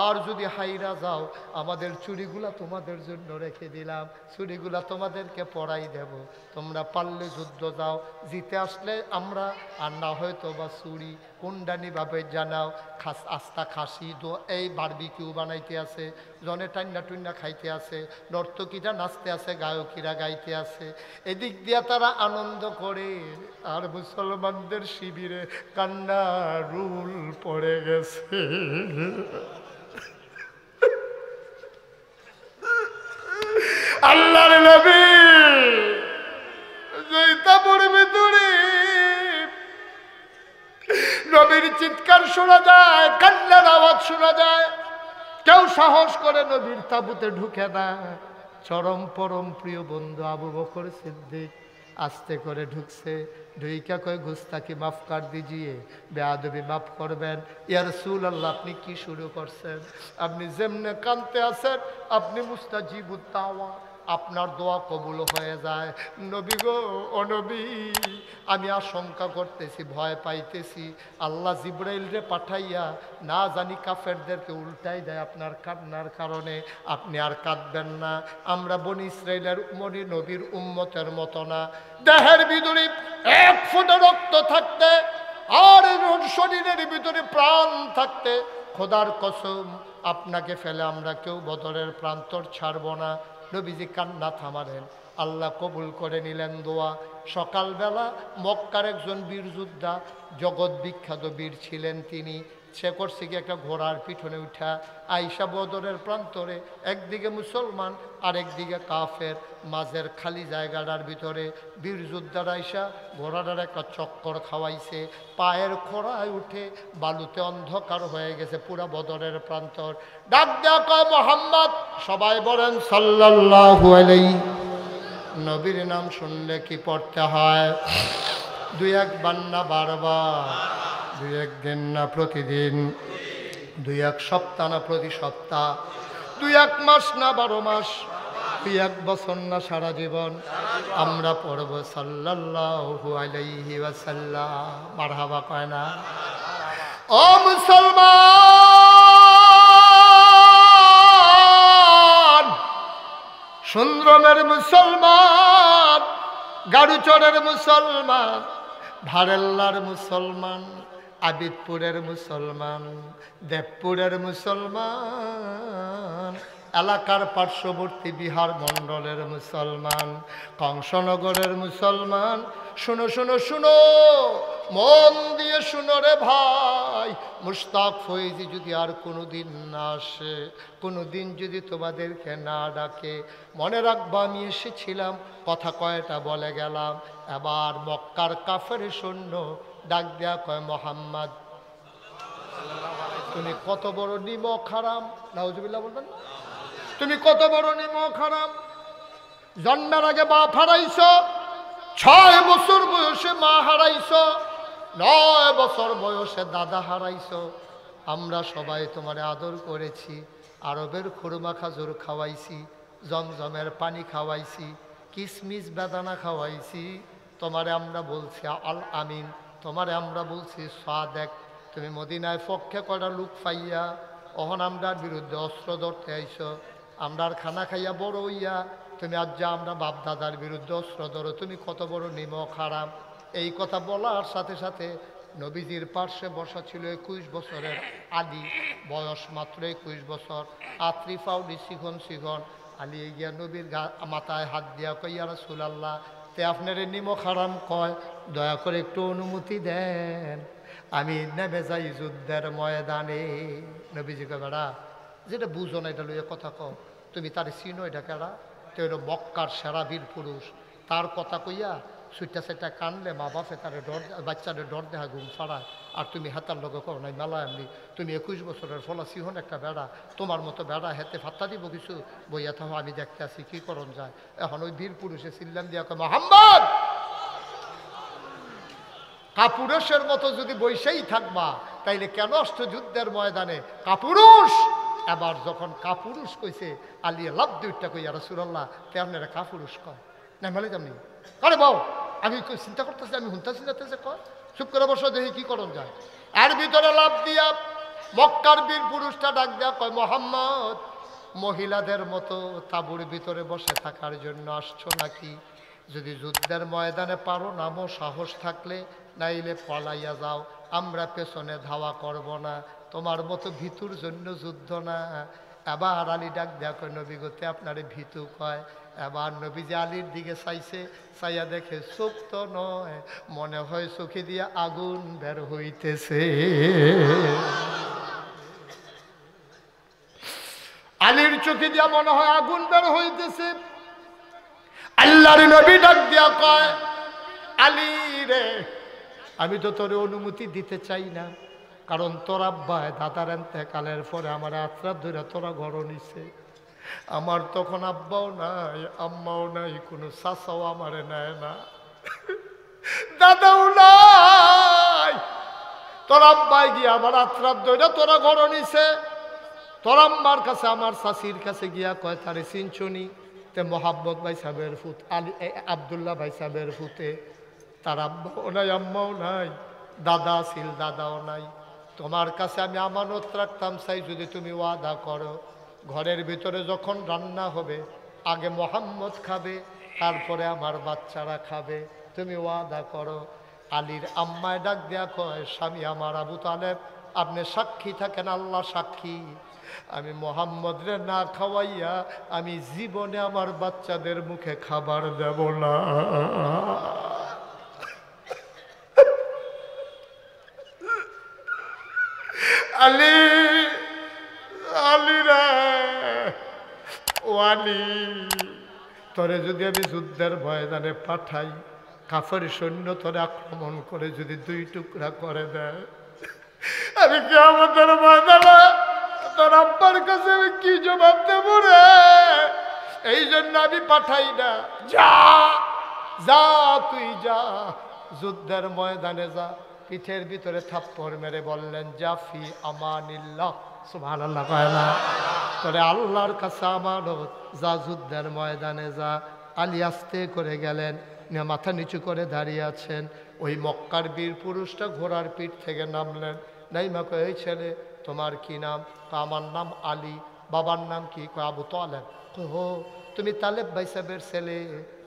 আর যদি হাইরা যাও আমাদের চুরিগুলা তোমাদের জন্য রেখে দিলাম, চুরিগুলা তোমাদেরকে পড়াই দেব, তোমরা পারলে যুদ্ধ যাও, জিতে আসলে আমরা, আর না হয়তো বা চুরি কুন্ডানি ভাবে জানাও। আস্তা খাসি এই বারবিকিউ বানাইতে আছে, জনে টান্না টুন্না খাইতে আছে, নর্তকীরা নাচতে আছে, গায়কীরা গাইতে আছে, এদিক দিয়া তারা আনন্দ করে। আর মুসলমানদের শিবিরে কান্না রুল পড়ে গেছে। আল্লাহর নবী যেটা পড়বে দূরে, নবীর চিৎকার শোনা যায়, কান্নার আওয়াজ শোনা যায়, কেউ সাহস করে নবীর তাঁবুতে ঢুকে না। চরম পরম প্রিয় বন্ধু আবু বকর সিদ্দিক আস্তে করে ঢুকছে, ঢুইকা কয়, গুস্তাকি মাফ কর দিজিয়ে, বেয়াদবি মাফ করবেন। ইয়া রাসূলুল্লাহ, আপনি কি শুরু করছেন? আপনি যেমনে কানতে আছেন, আপনি মুস্তাজিবুত দাওয়া, আপনার দোয়া কবুল হয়ে যায়। নবী গো, ও নবী, আমি আশঙ্কা করতেছি, ভয় পাইতেছি, আল্লাহ জিব্রাইল রে পাঠাইয়া না জানি কাফেরদেরকে উল্টাই দেয় আপনার কান্নার কারণে। আপনি আর কাঁদবেন না। আমরা বনি ইসরাইলের নবীর উম্মতের মতো না। দেহের ভিতরে এক ফোঁটা রক্ত থাকতে আর শরীরের ভিতরে প্রাণ থাকতে খোদার কসম আপনাকে ফেলে আমরা কেউ বদরের প্রান্তর ছাড়ব না। নবীজি কান্না থামালেন, আল্লাহ কবুল করে নিলেন দোয়া। সকালবেলা মক্কার একজন বীর যোদ্ধা, জগৎ বিখ্যাত বীর ছিলেন তিনি, সে করছে কি একটা ঘোড়ার পিছনে উঠা আইসা বদরের প্রান্তরে, একদিকে মুসলমান আর একদিকে কাফের, মাঝের খালি জায়গাটার ভিতরে বীর যোদ্ধার আইসা ঘোড়াটার একটা চক্কর খাওয়াইছে। পায়ের খোড়ায় উঠে বালুতে অন্ধকার হয়ে গেছে পুরা বদরের প্রান্তর। ডাক দেয়া কয় মোহাম্মদ, সবাই বলেন সাল্লাল্লাহু আলাইহি। নবীর নাম শুনলে কি পড়তে হয়? দুই একবার না বারবার, দুই একদিন না প্রতিদিন, দুই এক সপ্তাহ না প্রতি সপ্তাহ, দুই এক মাস না 12 মাস, দুই এক বছর না সারা জীবন আমরা পড়ব সাল্লাল্লাহু আলাইহি ওয়াসাল্লাম। মারহাবা কয় না? ও মুসলমান, সুন্দরমের মুসলমান, গাড়ুচরের মুসলমান, ভারেল্লার মুসলমান, আবিদপুরের মুসলমান, দেবপুরের মুসলমান, এলাকার পার্শ্ববর্তী বিহার মণ্ডলের মুসলমান, কংসনগরের মুসলমান, শুনো শুনো শুনো, মন দিয়ে শুনো রে ভাই। মুশতাক ফৈজি যদি আর কোনোদিন না আসে, কোনোদিন যদি তোমাদেরকে না ডাকে, মনে রাখবা আমি এসেছিলাম, কথা কয়টা বলে গেলাম। এবার মক্কার কাফের সৈন্য ডাক দেয়া কয় মোহাম্মদ, তুমি কত বড় নিমক হারাম। নাউজুবিল্লাহ বলবেন? তুমি কত বড় নিমক হারাম। জন্মের আগে বাপ হারাইছ, 6 বছর বয়সে মা হারাইছ, 9 বছর বয়সে দাদা হারাইছ। আমরা সবাই তোমার আদর করেছি, আরবের খুরমা খাজুর খাওয়াইছি, জমজমের পানি খাওয়াইছি, কিসমিস বেদানা খাওয়াইছি। তোমারে আমরা বলছি আল আমিন, তোমারে আমরা বলছি সাদেক। তুমি মদিনায় পক্ষে কয়টা লোক পাইয়া অহন আমরার বিরুদ্ধে অস্ত্র ধরতে আইস। আমরার খানা খাইয়া বড় হইয়া তুমি আজ যা আমরা বাপ দাদার বিরুদ্ধে অস্ত্র ধরো, তুমি কত বড় নিমক হারাম। এই কথা বলার সাথে সাথে নবীজির পার্শ্বে বসা ছিল 21 বছরের আলী, বয়স মাত্র 21 বছর, আত্রি ফাউডি শিখন শিখন। আলী গিয়া নবীর মাথায় হাত দিয়া কই, ইয়া রাসূলুল্লাহ, তে আপনার নিমক হারাম কয়, দয়া করে একটু অনুমতি দেন, আমি নেমে যাই যুদ্ধের ময়দানে। নবীজি কয়, বেড়া যেটা বুঝো না এটা লইয়া কথা কও, তুমি তার চিনো, এটা কেডা? তো এটা মক্কার সেরা বীর পুরুষ। তার কথা কইয়া সুইটা সেটা কানলে মা বাপে তারে ডর, বাচ্চারে ডর দেহা ঘুম ফাড়ায়। আর তুমি হাতার লগে কও নাই মেলা এমনি, তুমি 21 বছরের ফলা সিহন একটা বেড়া, তোমার মতো বেড়া হেতে ফাত্তা দিব কিছু, বইয়া থাকো আমি দেখতে আসি কি করণ যায়। এখন ওই বীর পুরুষে চিল্লাম দিয়া কয়, মোহাম্মদ, কাপুরুষের মতো যদি বৈশাই থাকবা তাইলে কেন অষ্টযুদ্ধের ময়দানে কাপুরুষ? এবার যখন কাপুরুষ কইছে, আলিয়া লাভ দুইটা কই, ইয়া রাসূলুল্লাহ, তে আপনারা কাপুরুষ কয় না মেলে তেমনি? আরে বাউ, আমি চিন্তা করতেছি, আমি হুনতা চিন্তাতেছে, কয় চুপ করে বসো, দেখি কি করণ যায়। এর ভিতরে লাভ দিয়া মক্কার বীর পুরুষটা ডাক দেয়া কয়, মোহাম্মদ, মহিলাদের মতো তাঁবুর ভিতরে বসে থাকার জন্য আসছো নাকি? যদি যুদ্ধের ময়দানে পারো নামো সাহস থাকলে, নাইলে পলাইয়া যাও, আমরা পেছনে ধাওয়া করব না, তোমার মতো ভীতুর জন্য যুদ্ধ না। এবার আলী ডাক দেয়া কয়, নবী গতে আপনারে ভীতু কয়? এবার নবীজি আলীর দিকে চাইছে, চাইয়া দেখে চোখ তো নয়, মনে হয় চোখে দিয়া আগুন বের হইতেছে। আলীর চোখে দিয়া মনে হয় আগুন বের হইতেছে। আল্লাহর নবী ডাক দিয়া কয়, আলী রে, আমি তো তোরে অনুমতি দিতে চাই না, কারণ তোর আব্বায় দাদার এন্তেকালের পরে আমার আত্রাত ধরে তোরা ঘর নিছে। আমার তখন আব্বাও নাই, আম্মাও নাই, কোনো চাচাও আমারে নেয় না, দাদাও নাই। তোর আব্বাই গিয়া আমার আত্রাত ধরে তোরা ঘর নিছে। তোর আম্মার কাছে, আমার শাশির কাছে গিয়া কয়, তারে চিনছনি? তে মোহাম্মদ ভাই সাহেবের ফুত আলী আবদুল্লাহ ভাই সাহেবের ফুতে তার আব্বাও নাই আম্মাও নাই, দাদা ছিল দাদাও নাই। তোমার কাছে আমি আমানত রাখতাম, চাই যদি তুমি ওয়াদা করো ঘরের ভিতরে যখন রান্না হবে আগে মোহাম্মদ খাবে, তারপরে আমার বাচ্চারা খাবে, তুমি ওয়াদা করো। আলীর আম্মায় ডাক দেয়া কয়, স্বামী আমার আবু তালেব, আপনি সাক্ষী থাকেন, আল্লাহ সাক্ষী, আমি মোহাম্মদরে না খাওয়াইয়া আমি জীবনে আমার বাচ্চাদের মুখে খাবার দেব না। আলী, আলী রে, ও আলী, তোরে যদি আমি যুদ্ধের ময়দানে পাঠাই, কাফের সৈন্য তোরে আক্রমণ করে যদি 2 টুকরা করে দেয়, আমি কি আমাদের ময়দানে তোর আব্বার কাছে আমি কি জবাব দেব রে? এই জন্য আমি পাঠাই না। যা যা, তুই যা, যুদ্ধের ময়দানে যা। পিঠের ভিতরে থাপ্পড় মেরে বললেন, জাফি আমানিল্লাহ, সুবহানাল্লাহ কয় না? তোরে আল্লাহর কাছে আমানত, যা যুদ্ধের ময়দানে যা। আলী আস্তে করে গেলেন, মাথা নিচু করে দাঁড়িয়ে আছেন। ওই মক্কার বীর পুরুষটা ঘোড়ার পিঠ থেকে নামলেন। নাইমা কয়, এই ছেলে তোমার কি নাম? আমার নাম আলী। বাবার নাম কি? কয় আবু তালেব। কো, তুমি তালেব ভাই সাহেবের ছেলে?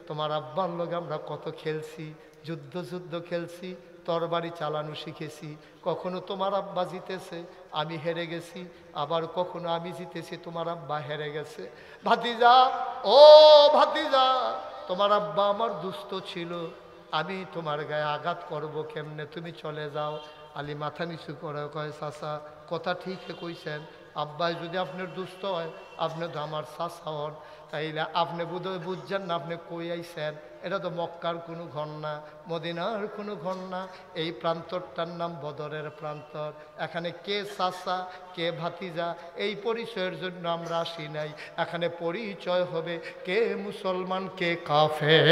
তোমার আব্বার লোক আমরা কত খেলছি, যুদ্ধ খেলছি, তরবারি চালানো শিখেছি। কখনো তোমার আব্বা জিতেছে, আমি হেরে গেছি, আবার কখনো আমি জিতেছি, তোমার আব্বা হেরে গেছে। ভাতিজা, ও ভাতিজা, তোমার আব্বা আমার দুস্থ ছিল, আমি তোমার গায়ে আঘাত করব কেমনে, তুমি চলে যাও। আলী মাথা নিচু করে কয়, চাচা কথা ঠিক কইছেন, আব্বাই যদি আপনার দুস্থ হয়, আপনি তো আমার চাচা হন, তাইলে আপনি বোধহয় বুঝছেন না আপনি কই আইছেন। এটা তো মক্কার কোনো ঘর না, মদিনার কোনো ঘর না, এই প্রান্তরটার নাম বদরের প্রান্তর। এখানে কে চাচা কে ভাতিজা এই পরিচয়ের জন্য আমরা আসি নাই। এখানে পরিচয় হবে কে মুসলমান কে কাফের।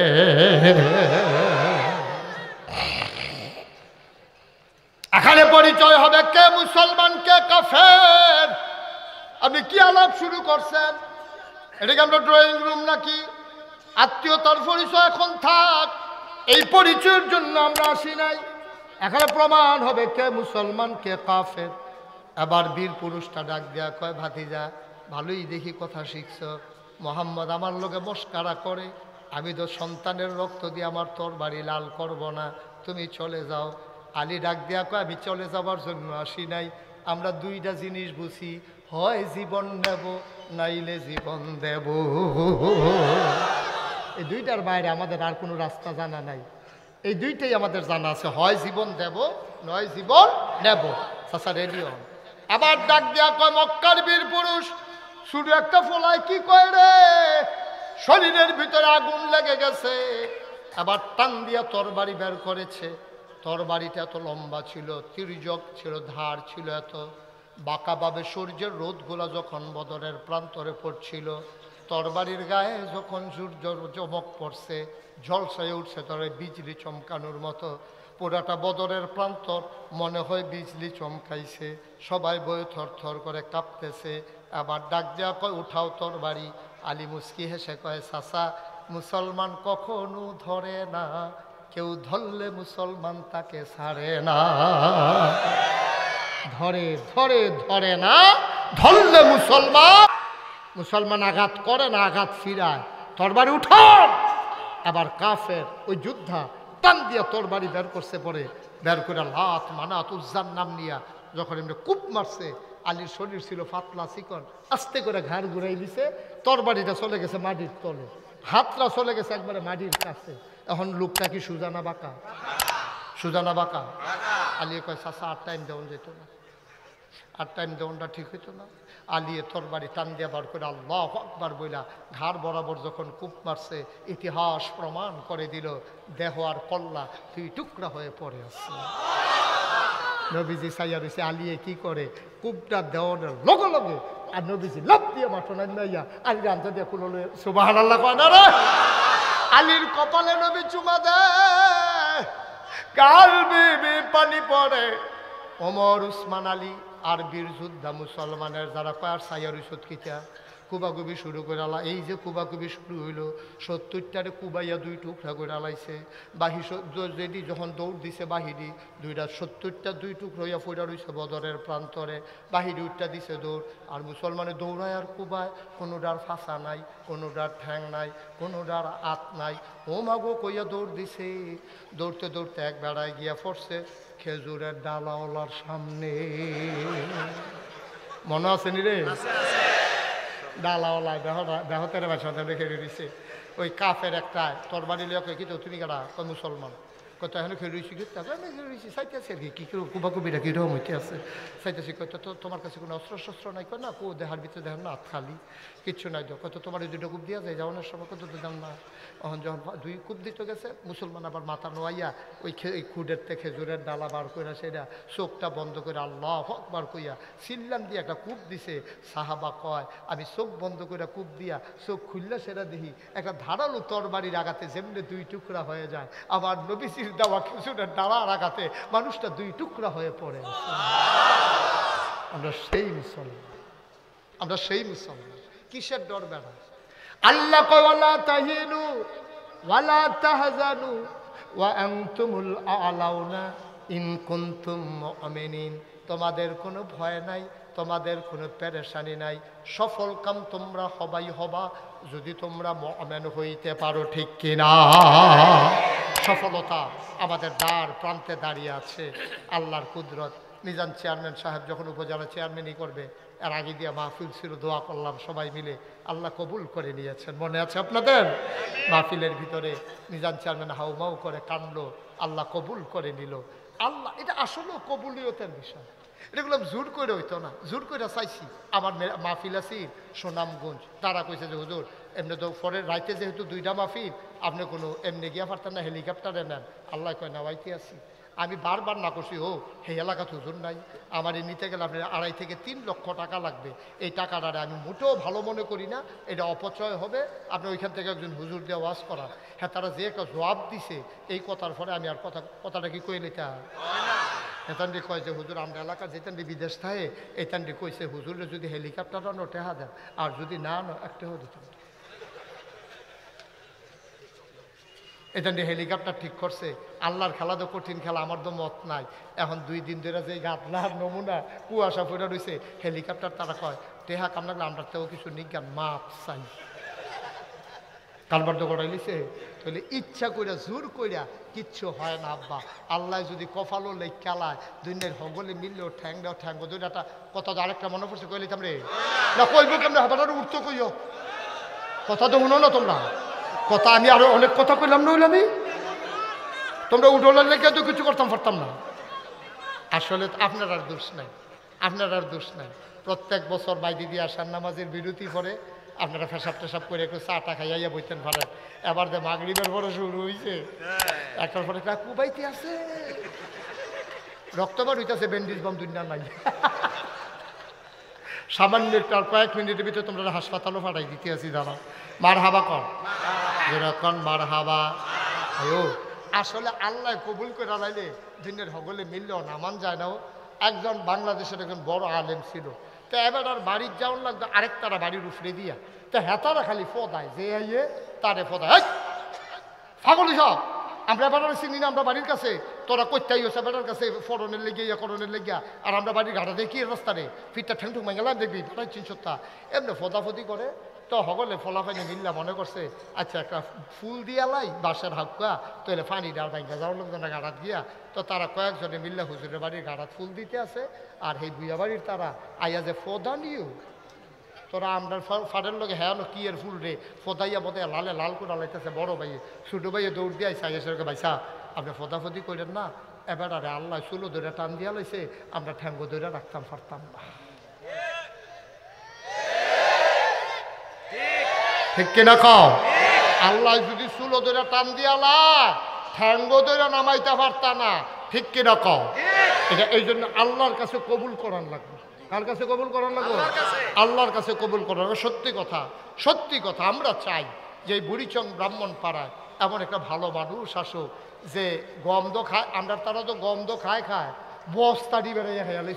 এখানে পরিচয় হবে কে মুসলমান কে কাফের। আপনি কি আলাপ শুরু করছেন? এটাকে আমরা ড্রয়িং রুম নাকি? আত্মীয়তার পরিচয় এখন থাক, এই পরিচয়ের জন্য আমরা আসি নাই। এখানে প্রমাণ হবে কে মুসলমান কে কাফের। এবার বীর পুরুষটা ডাক দেয়া কয়, ভাতিজা ভালোই দেখি কথা শিখছ, মোহাম্মদ আমার লোকে মস্কারা করে, আমি তো সন্তানের রক্ত দিয়ে আমার তোর বাড়ি লাল করব না, তুমি চলে যাও। আলী ডাক দেয়া কয়, আমি চলে যাবার জন্য আসি নাই, আমরা 2টা জিনিস বুঝি, হয় জীবন নেব নাইলে জীবন দেব। এই 2টার বাইরে আমাদের আর কোনো রাস্তা জানা নাই। এই 2টাই আমাদের জানা আছে, হয় জীবন দেব নয় জীবন নেব। চাচা রেডি হন। আবার ডাক দেয়া কয়, মক্কার বীর পুরুষ, শুধু একটা ফোলায় কি কয় রে, শরীরের ভিতরে আগুন লেগে গেছে। আবার টান দিয়া তরবারি বের করেছে। তরবারিটা এত লম্বা ছিল, তির্যক ছিল, ধার ছিল এত, বাঁকাভাবে সূর্যের রোদগুলা যখন বদরের প্রান্তরে পড়ছিল, তরবারির গায়ে যখন সূর্য চমক পড়ছে, ঝলসায় উঠছে তরে বিজলি চমকানোর মতো, পুরাটা বদরের প্রান্তর মনে হয় বিজলি চমকাইছে, সবাই বয়ে থর করে কাঁপতেছে। আবার ডাক দেওয়া কয়, উঠাও তরবারি। আলী মুস্কি হেসে কয়, চাচা মুসলমান কখনো ধরে না, কেউ ধরলে মুসলমান তাকে ছাড়ে না। ধরে ধরে ধরে না, ধরলে মুসলমান, মুসলমান আঘাত করে না, আঘাত ফিরায়। তরবারি উঠাও। আবার কাফের ওই যোদ্ধা টান দিয়া তরবারি বের করছে, পরে বের করে লাত মানাত উজ্জার নাম নিয়া যখন এমনি কূপ মারছে, আলীর শরীর ছিল পাতলা চিকন, আস্তে করে ঘাড় ঘুরাই দিছে, তরবারিটা চলে গেছে মাটির তলে, হাতটা চলে গেছে একবারে মাটির কাছে। এখন লোকটা কি সুজানা বাঁকা? সুজানা বাঁকা। আলী কয়, চাচা আর টাইম দেওয়া যেত না, আর টাইম দেওয়াটা ঠিক হইতো না। আলিয়ে তরবারি টান দিয়া বার করে আল্লাহু আকবার বইলা ঘাড় বরাবর যখন কূপ মারছে, ইতিহাস প্রমাণ করে দিল দেহ আর কল্লা 2 টুকরা হয়ে পড়ে আছে। নবীজি সাইয়া রয়েছে, আলিয়ে কি করে, কূপটা দেওয়ার লগে লগে আর নবীজি লাফ দিয়ে মাঠো নাইয়া আলির আনতে দিয়ে কোনো সুবহানাল্লাহ কয় না রে। আলীর কপালে নবী চুমা দেয়, গাল বেয়ে পানি পড়ে। ওমর, উসমান, আলী আর বীর যোদ্ধা মুসলমানের যারা কয়ার সাইয়ার ইসুত কিতা কুবাকুবি শুরু করে আলা। এই যে কুবাকুবি শুরু হইলো 70টারে কুবাইয়া 2 টুকরা করে আলাইছে। যেদি যখন দৌড় দিছে বাহিরি 70টা 2 টুকরা হইয়া ফইরা রইছে বদরের প্রান্তরে। বাহিরি উঠটা দিছে দৌড়, আর মুসলমানে দৌড়ায় আর কুবায়। কোনোটার ফাঁসা নাই, কোনোটার ঠ্যাং নাই, কোনোটার আত নাই। ও মাগো কইয়া দৌড় দিছে। দৌড়তে দৌড়তে এক বেড়ায় গিয়া পড়ছে খেজুরের ডালাওয়ালার সামনে। মনে আছে নি রে? ডালাওয়ালা দেহতের বাসাতে রেখে দিছে। ওই কাফের একটা তরবারি লিয়া কই, কি তো তুমি কারা? কয় মুসলমান। কত এখনো খেয়ে রয়েছি, আমি রয়েছি চাইতেছি আর কি কী করে কুবাকুবিটা কীরকম হইতে আছে চাইতেছি। কত তো তোমার কাছে কোনো অস্ত্র শস্ত্র নাই? কয় না, কো দেহার ভিতরে দেখেন না, হাত খালি, কিচ্ছু নাই। তো কত তোমার এই 2টা কূপ দিয়া যায় যাওয়ানোর সময়? কত তো দেন না। তখন যখন 2 কূপ দিতে গেছে, মুসলমান আবার মাথা নোয়াইয়া ওই খুডের থেকে খেজুরের ডালা বার করে সেটা চোখটা বন্ধ করে আল্লাহু আকবার কইয়া সিল্লাম দিয়ে একটা কূপ দিছে। সাহাবা কয় আমি চোখ বন্ধ করে কূপ দিয়া চোখ খুললে সেটা দেখি একটা ধারালো তরবারির আঘাতে যেমনি 2 টুকরা হয়ে যায়, আমার নবীজির দেওয়া খেজুরের ডালার আঘাতে মানুষটা 2 টুকরা হয়ে পড়ে। আমরা সেই মুসলমান, আমরা সেই মুসলমান। কিসের ডর বেড়া? আল্লাহ কয় ওয়ালা তাহিনু ওয়ালা তাহজানু ওয়া আনতুমুল আ'লাউনা ইন কুনতুম মুমিনিন। তোমাদের কোনো ভয় নাই, তোমাদের কোনো পেরেশানি নাই, সফল কাম তোমরা হবাই হবা যদি তোমরা মুমিন হইতে পারো, ঠিক কিনা? সফলতা আমাদের দ্বার প্রান্তে দাঁড়িয়ে আছে। আল্লাহর কুদরত। মিজান চেয়ারম্যান সাহেব যখন উপজেলা চেয়ারম্যানই করবে, এর আগে দিয়ে মাহফিল ছিল, দোয়া করলাম সবাই মিলে, আল্লাহ কবুল করে নিয়েছেন। মনে আছে আপনাদের? মাহফিলের ভিতরে মিজান চেয়ারম্যান হাউমাউ করে কান্দলো, আল্লাহ কবুল করে নিল। আল্লাহ, এটা আসলেও কবুলিয়তের বিষয়। এগুলো জোর করে হইতো না, জোর করে চাইছি। আমার মাহফিল আছি সুনামগঞ্জ, তারা কইছে যে হুজুর এমনি তো পরের রাইতে যেহেতু 2টা মাহফিল, আপনি কোনো এমনি গিয়া পারতেন না, হেলিকপ্টারে নেন। আল্লাহ কয় নাওয়াইতে আছি। আমি বারবার না করছি, ও সেই এলাকা হুজুর নাই, আমার নিতে গেলে আপনার 2.5 থেকে 3 লক্ষ টাকা লাগবে। এই টাকাটা আমি মোটেও ভালো মনে করি না, এটা অপচয় হবে। আপনি ওইখান থেকে একজন হুজুর দিয়ে ওয়াজ করান। হ্যাঁ, তারা যে একটা জবাব দিছে এই কথার পরে আমি আর কথাটা কি কই নিতে হয়? এতান্ডি কয় যে হুজুর আমরা এলাকা যেতান্ডি বিদেশ থাকে, এতান্ডি কইছে হুজুরে যদি হেলিকপ্টার আনো টেহা দেন, আর যদি না আনো একটাও দিতাম। এতান্ডি হেলিকপ্টার ঠিক করছে। আল্লাহর খেলা তো কঠিন খেলা, আমার তো মত নাই। এখন 2 দিন ধরে যে গাতলার নমুনা কুয়াশা ফুটা রয়েছে, হেলিকপ্টার তারা কয় টেহা কাম লাগলে আমরা তেও কিছু নিজ্ঞান মাপ চাই। কালবার তো গড়াই লিছে, তাহলে ইচ্ছা কইরা জোর কইরা কিচ্ছু হয় না আব্বা। আল্লাহ যদি কপালও লেখ খেলায়, দুনিয়ার হগলে মিললেও ঠ্যাং দাও ঠ্যাং। 2টা কথা তো আরেকটা মনে পড়ছে, কইলে তামরে না কইব কেমন হাতাটা উঠতো কইও। কথা তো শুনো না তোমরা, কথা আমি আরো অনেক কথা কইলাম না হইলাম। তোমরা উঠোলার লেগে তো কিছু করতাম পারতাম না। আসলে আপনার আর দোষ নাই, আপনার আর দোষ নাই। প্রত্যেক বছর বাইদি দিয়ে আসার নামাজের বিরতি পরে আপনারা ফেসাব টেসাব করে একটু চাটা খাইয়া বইতেন পারেন। এবার যে মাগরিবের পরে শুরু হয়েছে, একটার পরে কুবাইতে আছে, রক্তবার হইতেছে, ব্যান্ডেজ বাম দুনিয়া নাই। সামান্য একটু আর কয়েক মিনিটের ভিতরে তোমরা হাসপাতালও পাঠাই দিতে আছি। দাঁড়া, মার হাবা কর, যেরকম মার হাবা। আয়ো, আসলে আল্লাহ কবুল করে আলাইলে দিনের হগলে মিললেও নামান যায় না। একজন বাংলাদেশের একজন বড় আলেম ছিল, তো এবার আর বাড়ির যাওয়ার লাগতো আরেকটারা বাড়ির উফরে দিয়া, তো হেতারা খালি ফদায় যে আইয়ে তারে ফদায়। ফাগল সব আমরা বেড়ার চিনি না, আমরা বাড়ির কাছে, তোরা কইতাই হচ্ছে বেড়ার কাছে ফরনের লেগে করণের লেগিয়া, আর আমরা বাড়ির ঘাটা দেখি রাস্তারে ফিটটা ঠ্যাং ঠুং গেলাম দেখবি বেড়াই 300টা এমনি ফদাফদি করে। তো হগলে ফলাফাইনে মিল্লা মনে করছে আচ্ছা একটা ফুল দিয়া লাই বাঁশের হাক্কা, তো এলে পানি ডাল ভাঙ্গা যাওয়ার লোকজনের গাড়াত গিয়া, তো তারা কয়েকজনে মিল্লা হুজুরের বাড়ির গাড়াত ফুল দিতে আছে। আর এই বুয়া বাড়ির তারা আইয়া যে ফদা নিও, তোরা আমরা ফাড়ের লোকে হ্যাঁ কি এর ফুল রে ফদাইয়া বোধহয় লালে লাল করে লাইতেছে। বড় ভাইয়ে ছোটো ভাইয়ে দৌড় দিয়ে আইসা এসে ভাইসা আপনি ফদাফদি করেন না। এবার আরে আল্লাহ চুলো ধরে টান দিয়া লাইছে, আমরা ঠ্যাঙ্গ ধরে রাখতাম পারতাম না। ঠিক কিনা কও? আল্লাহ যদি চুলো ধরে টান দিয়া লাই, ঠ্যাঙ্গ ধরে নামাইতে পারতা না। ঠিক কিনা কও? এটা এই জন্য আল্লাহর কাছে কবুল করার লাগবে। কার কাছে কবুল করার লাগবে? আল্লাহর কাছে কবুল করার। সত্যি কথা, সত্যি কথা, আমরা চাই যে এই বুড়িচং ব্রাহ্মণ পাড়ায় এমন একটা ভালো মানুষ আসুক যে গন্ধ খায়। আমরা তারা তো গন্ধ খায় বস্তাটি বেড়াইয়া খেয়ালে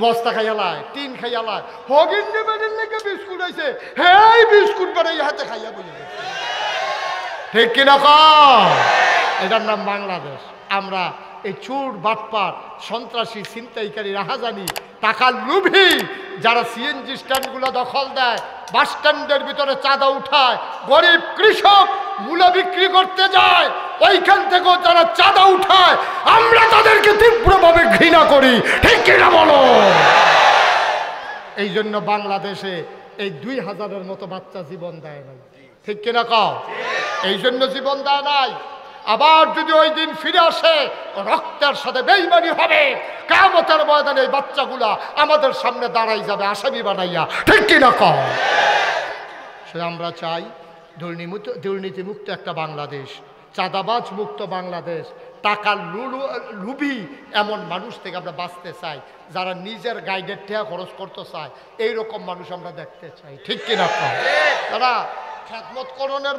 বস্তা খাইয়ালায়, টিন খাইয়ালায়, হগিন নেবেনের লেগে বিস্কুট আইছে, হেই বিস্কুট বানাই হাতে খাইয়া বলে, ঠিক কিনা কম? এটার নাম বাংলাদেশ। আমরা এই চোর বাটপার সন্ত্রাসী ছিনতাইকারী রাহাজানি টাকার লোভী যারা সিএনজি স্ট্যান্ডগুলো দখল দেয়, বাস স্ট্যান্ডের ভিতরে চাঁদা উঠায়, গরিব কৃষক মূলা বিক্রি করতে যায়, ওইখান থেকেও যারা চাঁদা উঠায়, আমরা তাদেরকে তীব্রভাবে ঘৃণা করি, ঠিক কিনা বলো? এই জন্য বাংলাদেশে এই 2000-এর মতো বাচ্চা জীবন দেয় নাই, ঠিক কিনা কও? এই জন্য জীবন দেয় নাই। আবার যদি ওই দিন ফিরে আসে, রক্তের সাথে বেঈমানি হবে, কিয়ামতের ময়দানে এই বাচ্চাগুলা আমাদের সামনে দাঁড়াই যাবে আসামি বানাইয়া, ঠিক কিনা কও? সে আমরা চাই দুর্নীতিমুক্ত একটা বাংলাদেশ, চাঁদাবাজ মুক্ত বাংলাদেশ, টাকার লুভি এমন মানুষ থেকে আমরা বাঁচতে চাই, যারা নিজের গাইডের টাকা খরচ করতে চায়, এইরকম মানুষ আমরা দেখতে চাই, ঠিক কিনা কও? তারা খেদমতকরণের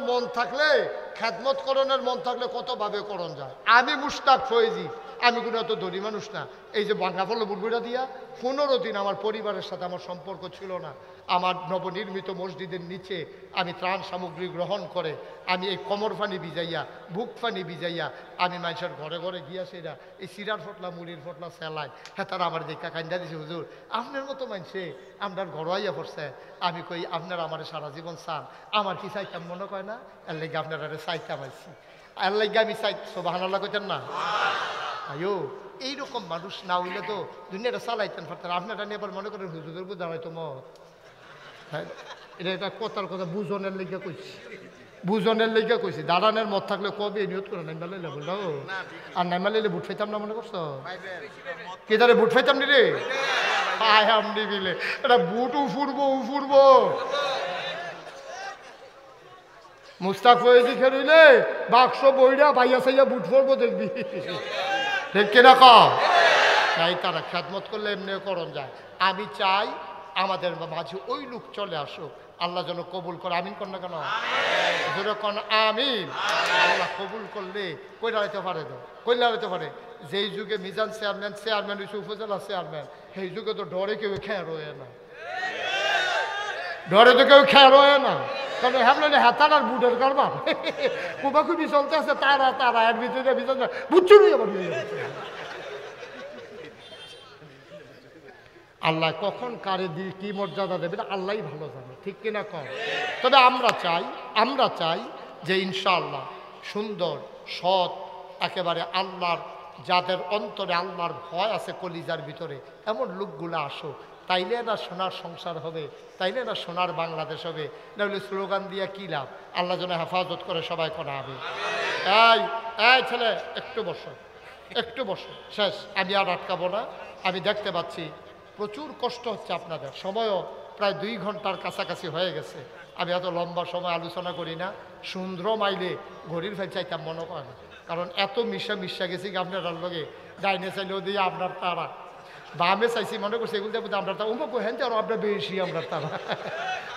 মন থাকলে কতভাবে করণ যায়। আমি মুশতাক ফয়েজি, আমি কোনো এত ধনী মানুষ না। এই যে বাংলা ফল বুড়বুড়া দিয়া 15 দিন আমার পরিবারের সাথে আমার সম্পর্ক ছিল না। আমার নবনির্মিত মসজিদের নিচে আমি ত্রাণ সামগ্রী গ্রহণ করে আমি এই কমর ফানি ভিজাইয়া, বুক ফানি ভিজাইয়া আমি মানুষের ঘরে ঘরে গিয়া সেরা এই সিরার ফটলা, মুড়ির ফটলা সেলাই, হ্যাঁ তারা আমার দেখা কান্দা দিছে, হুজুর আপনার মতো মানুষে আপনার ঘরোয়াইয়া পড়ছে। আমি কই আপনারা আমার সারা জীবন চান, আমার কি চাইতাম মনে কয় না, এর লেগে আপনারা চাইতাম আইছি, এর লেগে আমি চাই, সুবহানাল্লাহ কইতেন না? আয়ো এইরকম মানুষ না হইলে তো দুনিয়াটা চালাইতেন পারতেন। আপনারা নিয়ে আবার মনে করেন হুজুরের বুঝ দাঁড়াইতো মত, এটা কথার কথা বুঝনের লেগে কইছি, বুঝনের লেগে কইছি। দাঁড়ানোর মত থাকলে কবে নিয়ত করে নাইমা লাইলে বললো, আর নাইমা লাইলে বুট ফাইতাম না মনে করছো? কে তারে বুট ফাইতাম নি রে? হায় আমনি বিলে এটা বুট উফুরবো। মুস্তাক ফয়েজি খেলিলে বাক্স বইরা ভাইয়া সাইয়া বুট ফরবো দেখবি, ঠিক কিনা কও? তাই তারা খেদমত করলে এমনি করণ যায়। আমি চাই আমাদের মাঝে ওই লোক চলে আসুক, আল্লাহ যেন কবুল করে। আমিন কর না কেন? যেরকম আমিন। আল্লাহ কবুল করলে কই দাঁড়াইতে পারে তো, কই দাঁড়াইতে পারে। যেই যুগে মিজান চেয়ারম্যান হয়েছে উপজেলা চেয়ারম্যান, সেই যুগে তো ডরে কেউ খেয়ে রয়ে না, ডরে তো কেউ খেয়ে রয়ে না। কারণ ভাবলেন হাতার আর বুটের কারবার কুবাকুবি চলতে আছে, তারা এর ভিতরে বুঝছো আবার আল্লাহ কখন কারে দিয়ে কি মর্যাদা দেবে আল্লাহই ভালো জানে, ঠিক কিনা কম? তবে আমরা চাই যে ইনশাআল্লাহ সুন্দর সৎ একেবারে আল্লাহর, যাদের অন্তরে আল্লাহর ভয় আছে কলিজার ভিতরে, এমন লোকগুলো আসুক। তাইলে না সোনার সংসার হবে, তাইলে না সোনার বাংলাদেশ হবে। নাহলে স্লোগান দিয়ে কী লাভ? আল্লাহ যেন হেফাজত করে সবাই করা হবে। এই ছেলে একটু বসো শেষ, আমি আর আটকাবো না। আমি দেখতে পাচ্ছি প্রচুর কষ্ট হচ্ছে আপনাদের, সময়ও প্রায় 2 ঘন্টার কাছাকাছি হয়ে গেছে। আমি এত লম্বা সময় আলোচনা করি না। সুন্দর মাইলে ঘড়ির ফেল চাইতাম মনে করে না, কারণ এত মিশা গেছি আপনার লগে। ডাইনে চাইলেও দিয়ে আপনার তারা, বামে চাইছি মনে করছি এগুলো দেবো আমরা তারা উমুক হেন আর আপনার বেশি আমরা তারা,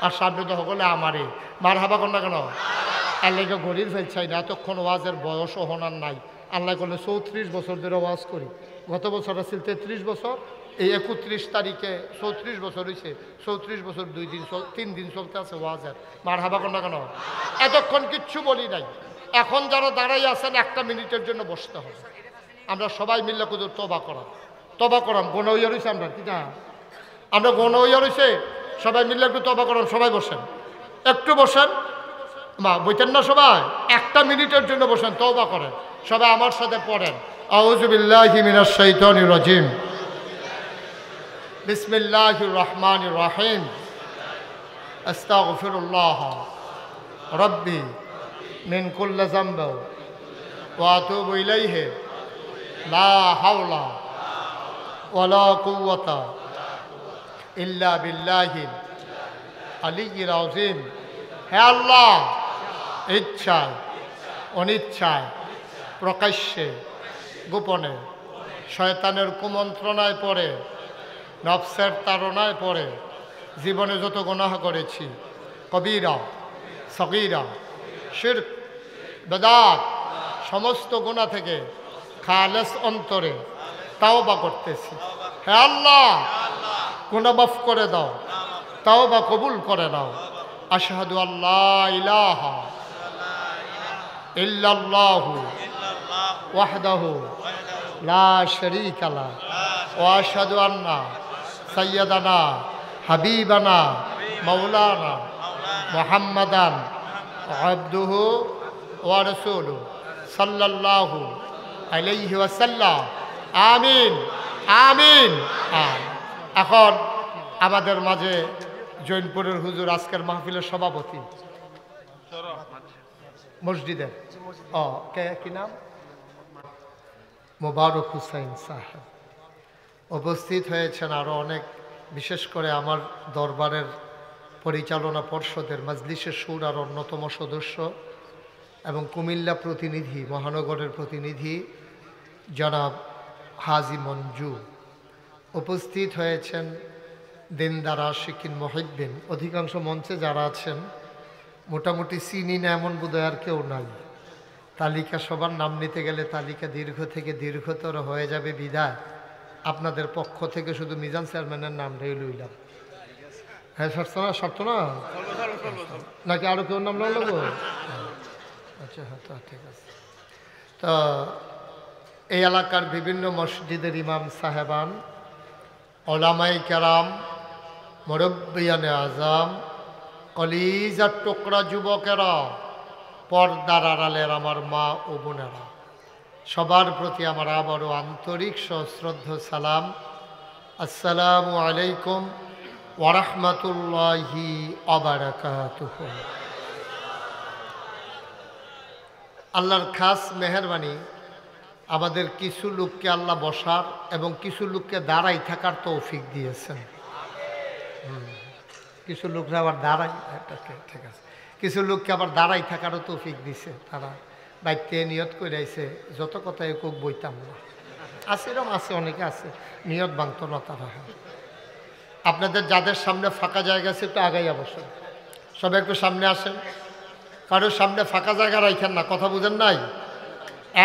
আর সামনে তো সকলে আমারই মার হাবা কর না কেন? আল্লাহকে ঘড়ির ফেল চাই না। এতক্ষণ ওয়াজের বয়সও হনার নাই। আল্লাহ করলে 34 বছর ধরে ওয়াজ করি। গত বছর আসছিল 33 বছর, এই 31 তারিখে 34 বছর হয়েছে। 34 বছর 3 দিন চলতে আছে ওয়াজের। মার হাবা কর না কেন? এতক্ষণ কিচ্ছু বলি নাই। এখন যারা দাঁড়াই আছেন 1 মিনিটের জন্য বসতে হবে। আমরা সবাই মিললে কুদুর তবা করাম গোনা হইয়া রয়েছে। আমরা কি না, আমরা গোনা হইয়া রয়েছে, সবাই মিললে একটু তবা করাম। সবাই বসেন, একটু বসেন। মা বইতেন না সবাই? 1 মিনিটের জন্য বসেন, তওবা করেন। সবাই আমার সাথে পড়েন, আউযু বিল্লাহি মিনাশ শাইতানির রাজিম, বিসমিল্লাহির রহমানির রহিম, আস্তাগফিরুল্লাহ রাব্বি মিন কুল্লি যামবি ওয়া আতুবু ইলাইহি লা হাওলা ওয়ালা কুওয়াতা ইল্লা বিল্লাহিল আলিয়্যিল আযীম। হে আল্লাহ, ইচ্ছায় অনিচ্ছায়, প্রকাশ্যে গোপনে, শয়তানের কুমন্ত্রণায় পড়ে, নফসের তাড়নায় পড়ে জীবনে যত গুনাহ করেছি, কবিরা সগীরা শিরক বেদাত, সমস্ত গুনাহ থেকে খালেস অন্তরে তাওবা করতেছি। হে আল্লাহ, গুনাহ মাফ করে দাও, তাওবা কবুল করে নাও। আশহাদু আল্লা ইলাহা ইল্লাল্লাহু ওয়াহদাহু লা শারীকা লাহু ওয়া আশহাদু আন্না সাইয়্যিদানা হাবিবানা মাওলানা মুহাম্মাদান আবদুহু ওয়া রাসূলুহু সাল্লাল্লাহু আলাইহি ওয়াসাল্লাম। আমিন আমিন। এখন আমাদের মাঝে জৈনপুরের হুজুর আজকের মাহফিলের সভাপতি মসজিদের কি নাম, মোবারক হুসাইন সাহেব উপস্থিত হয়েছেন। আরও অনেক, বিশেষ করে আমার দরবারের পরিচালনা পর্ষদের মজলিসের সুরার অন্যতম সদস্য এবং কুমিল্লা প্রতিনিধি, মহানগরের প্রতিনিধি জনাব হাজি মঞ্জু উপস্থিত হয়েছেন। দিনদার আশিকিন মুহিব্বিন, অধিকাংশ মঞ্চে যারা আছেন মোটামুটি চিনি না এমন বোধহয় আর কেউ নাই। তালিকা সবার নাম নিতে গেলে তালিকা দীর্ঘ থেকে দীর্ঘতর হয়ে যাবে বিধায় আপনাদের পক্ষ থেকে শুধু মিজান চেয়ারম্যানের নামটাই লইলাম। হ্যাঁ শর্ত না নাকি আরও কেউ নাম লাগবো? আচ্ছা হ্যাঁ, তো ঠিক আছে। তো এই এলাকার বিভিন্ন মসজিদের ইমাম সাহেবান, ওলামাই কেরাম, মুরব্বিয়ানে আজম, কলিজার টুকরা যুবকেরা, পর্দার আড়ালের আমার মা ও বোনেরা, সবার প্রতি আমার আবারও আন্তরিক সশ্রদ্ধ সালাম। আসসালামু আলাইকুম ওয়া রাহমাতুল্লাহি ওয়া বারাকাতুহু। আল্লাহর খাস মেহেরবানি, আমাদের কিছু লোককে আল্লাহ বসার এবং কিছু লোককে দাঁড়াই থাকার তৌফিক দিয়েছেন। কিছু লোকরা আবার দাঁড়াই, ঠিক আছে, কিছু লোককে আবার দাঁড়াই থাকারও তৌফিক দিছে। তারা বাইতে নিয়ত করে আইছে, যত কথায় কোক বইতাম না, আছে এরকম আছে, অনেকে আছে নিয়ত ভাঙত না তারা। আপনাদের যাদের সামনে ফাঁকা জায়গা আছে একটু আগাইয়া বসেন, সবাই একটু সামনে আসেন। কারোর সামনে ফাঁকা জায়গা রাখেন না, কথা বুঝেন নাই?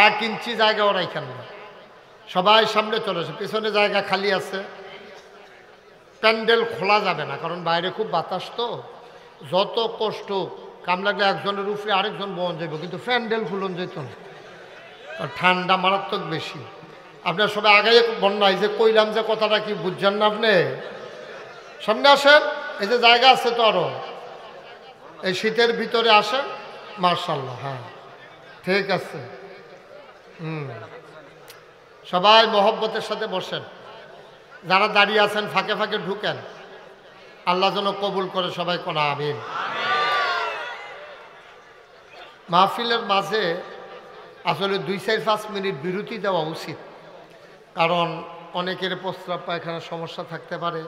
1 ইঞ্চি জায়গাও রাখেন না, সবাই সামনে চলে আসে। পিছনে জায়গা খালি আছে, প্যান্ডেল খোলা যাবে না, কারণ বাইরে খুব বাতাস, তো যত কষ্ট কাম লাগলে একজনের উপরে আরেকজন বহন যাইব, কিন্তু প্যান্ডেল খুলন যেত না, ঠান্ডা মারাত্মক বেশি। আপনার সবাই আগে বন্যায় যে কইলাম যে কথাটা কি বুঝছেন না? আপনি সামনে আসেন, এই যে জায়গা আছে তো আরো, এই শীতের ভিতরে আসেন। মার্শাল্লাহ, হ্যাঁ ঠিক আছে। সবাই মহব্বতের সাথে বসেন। যারা দাঁড়িয়ে আছেন ফাঁকে ফাঁকে ঢুকেন, আল্লাহ যেন কবুল করে সবাই কোন আমিন। মাহফিলের মাঝে আসলে 2-4-5 মিনিট বিরতি দেওয়া উচিত, কারণ অনেকের প্রস্রাব পায়খানার সমস্যা থাকতে পারে।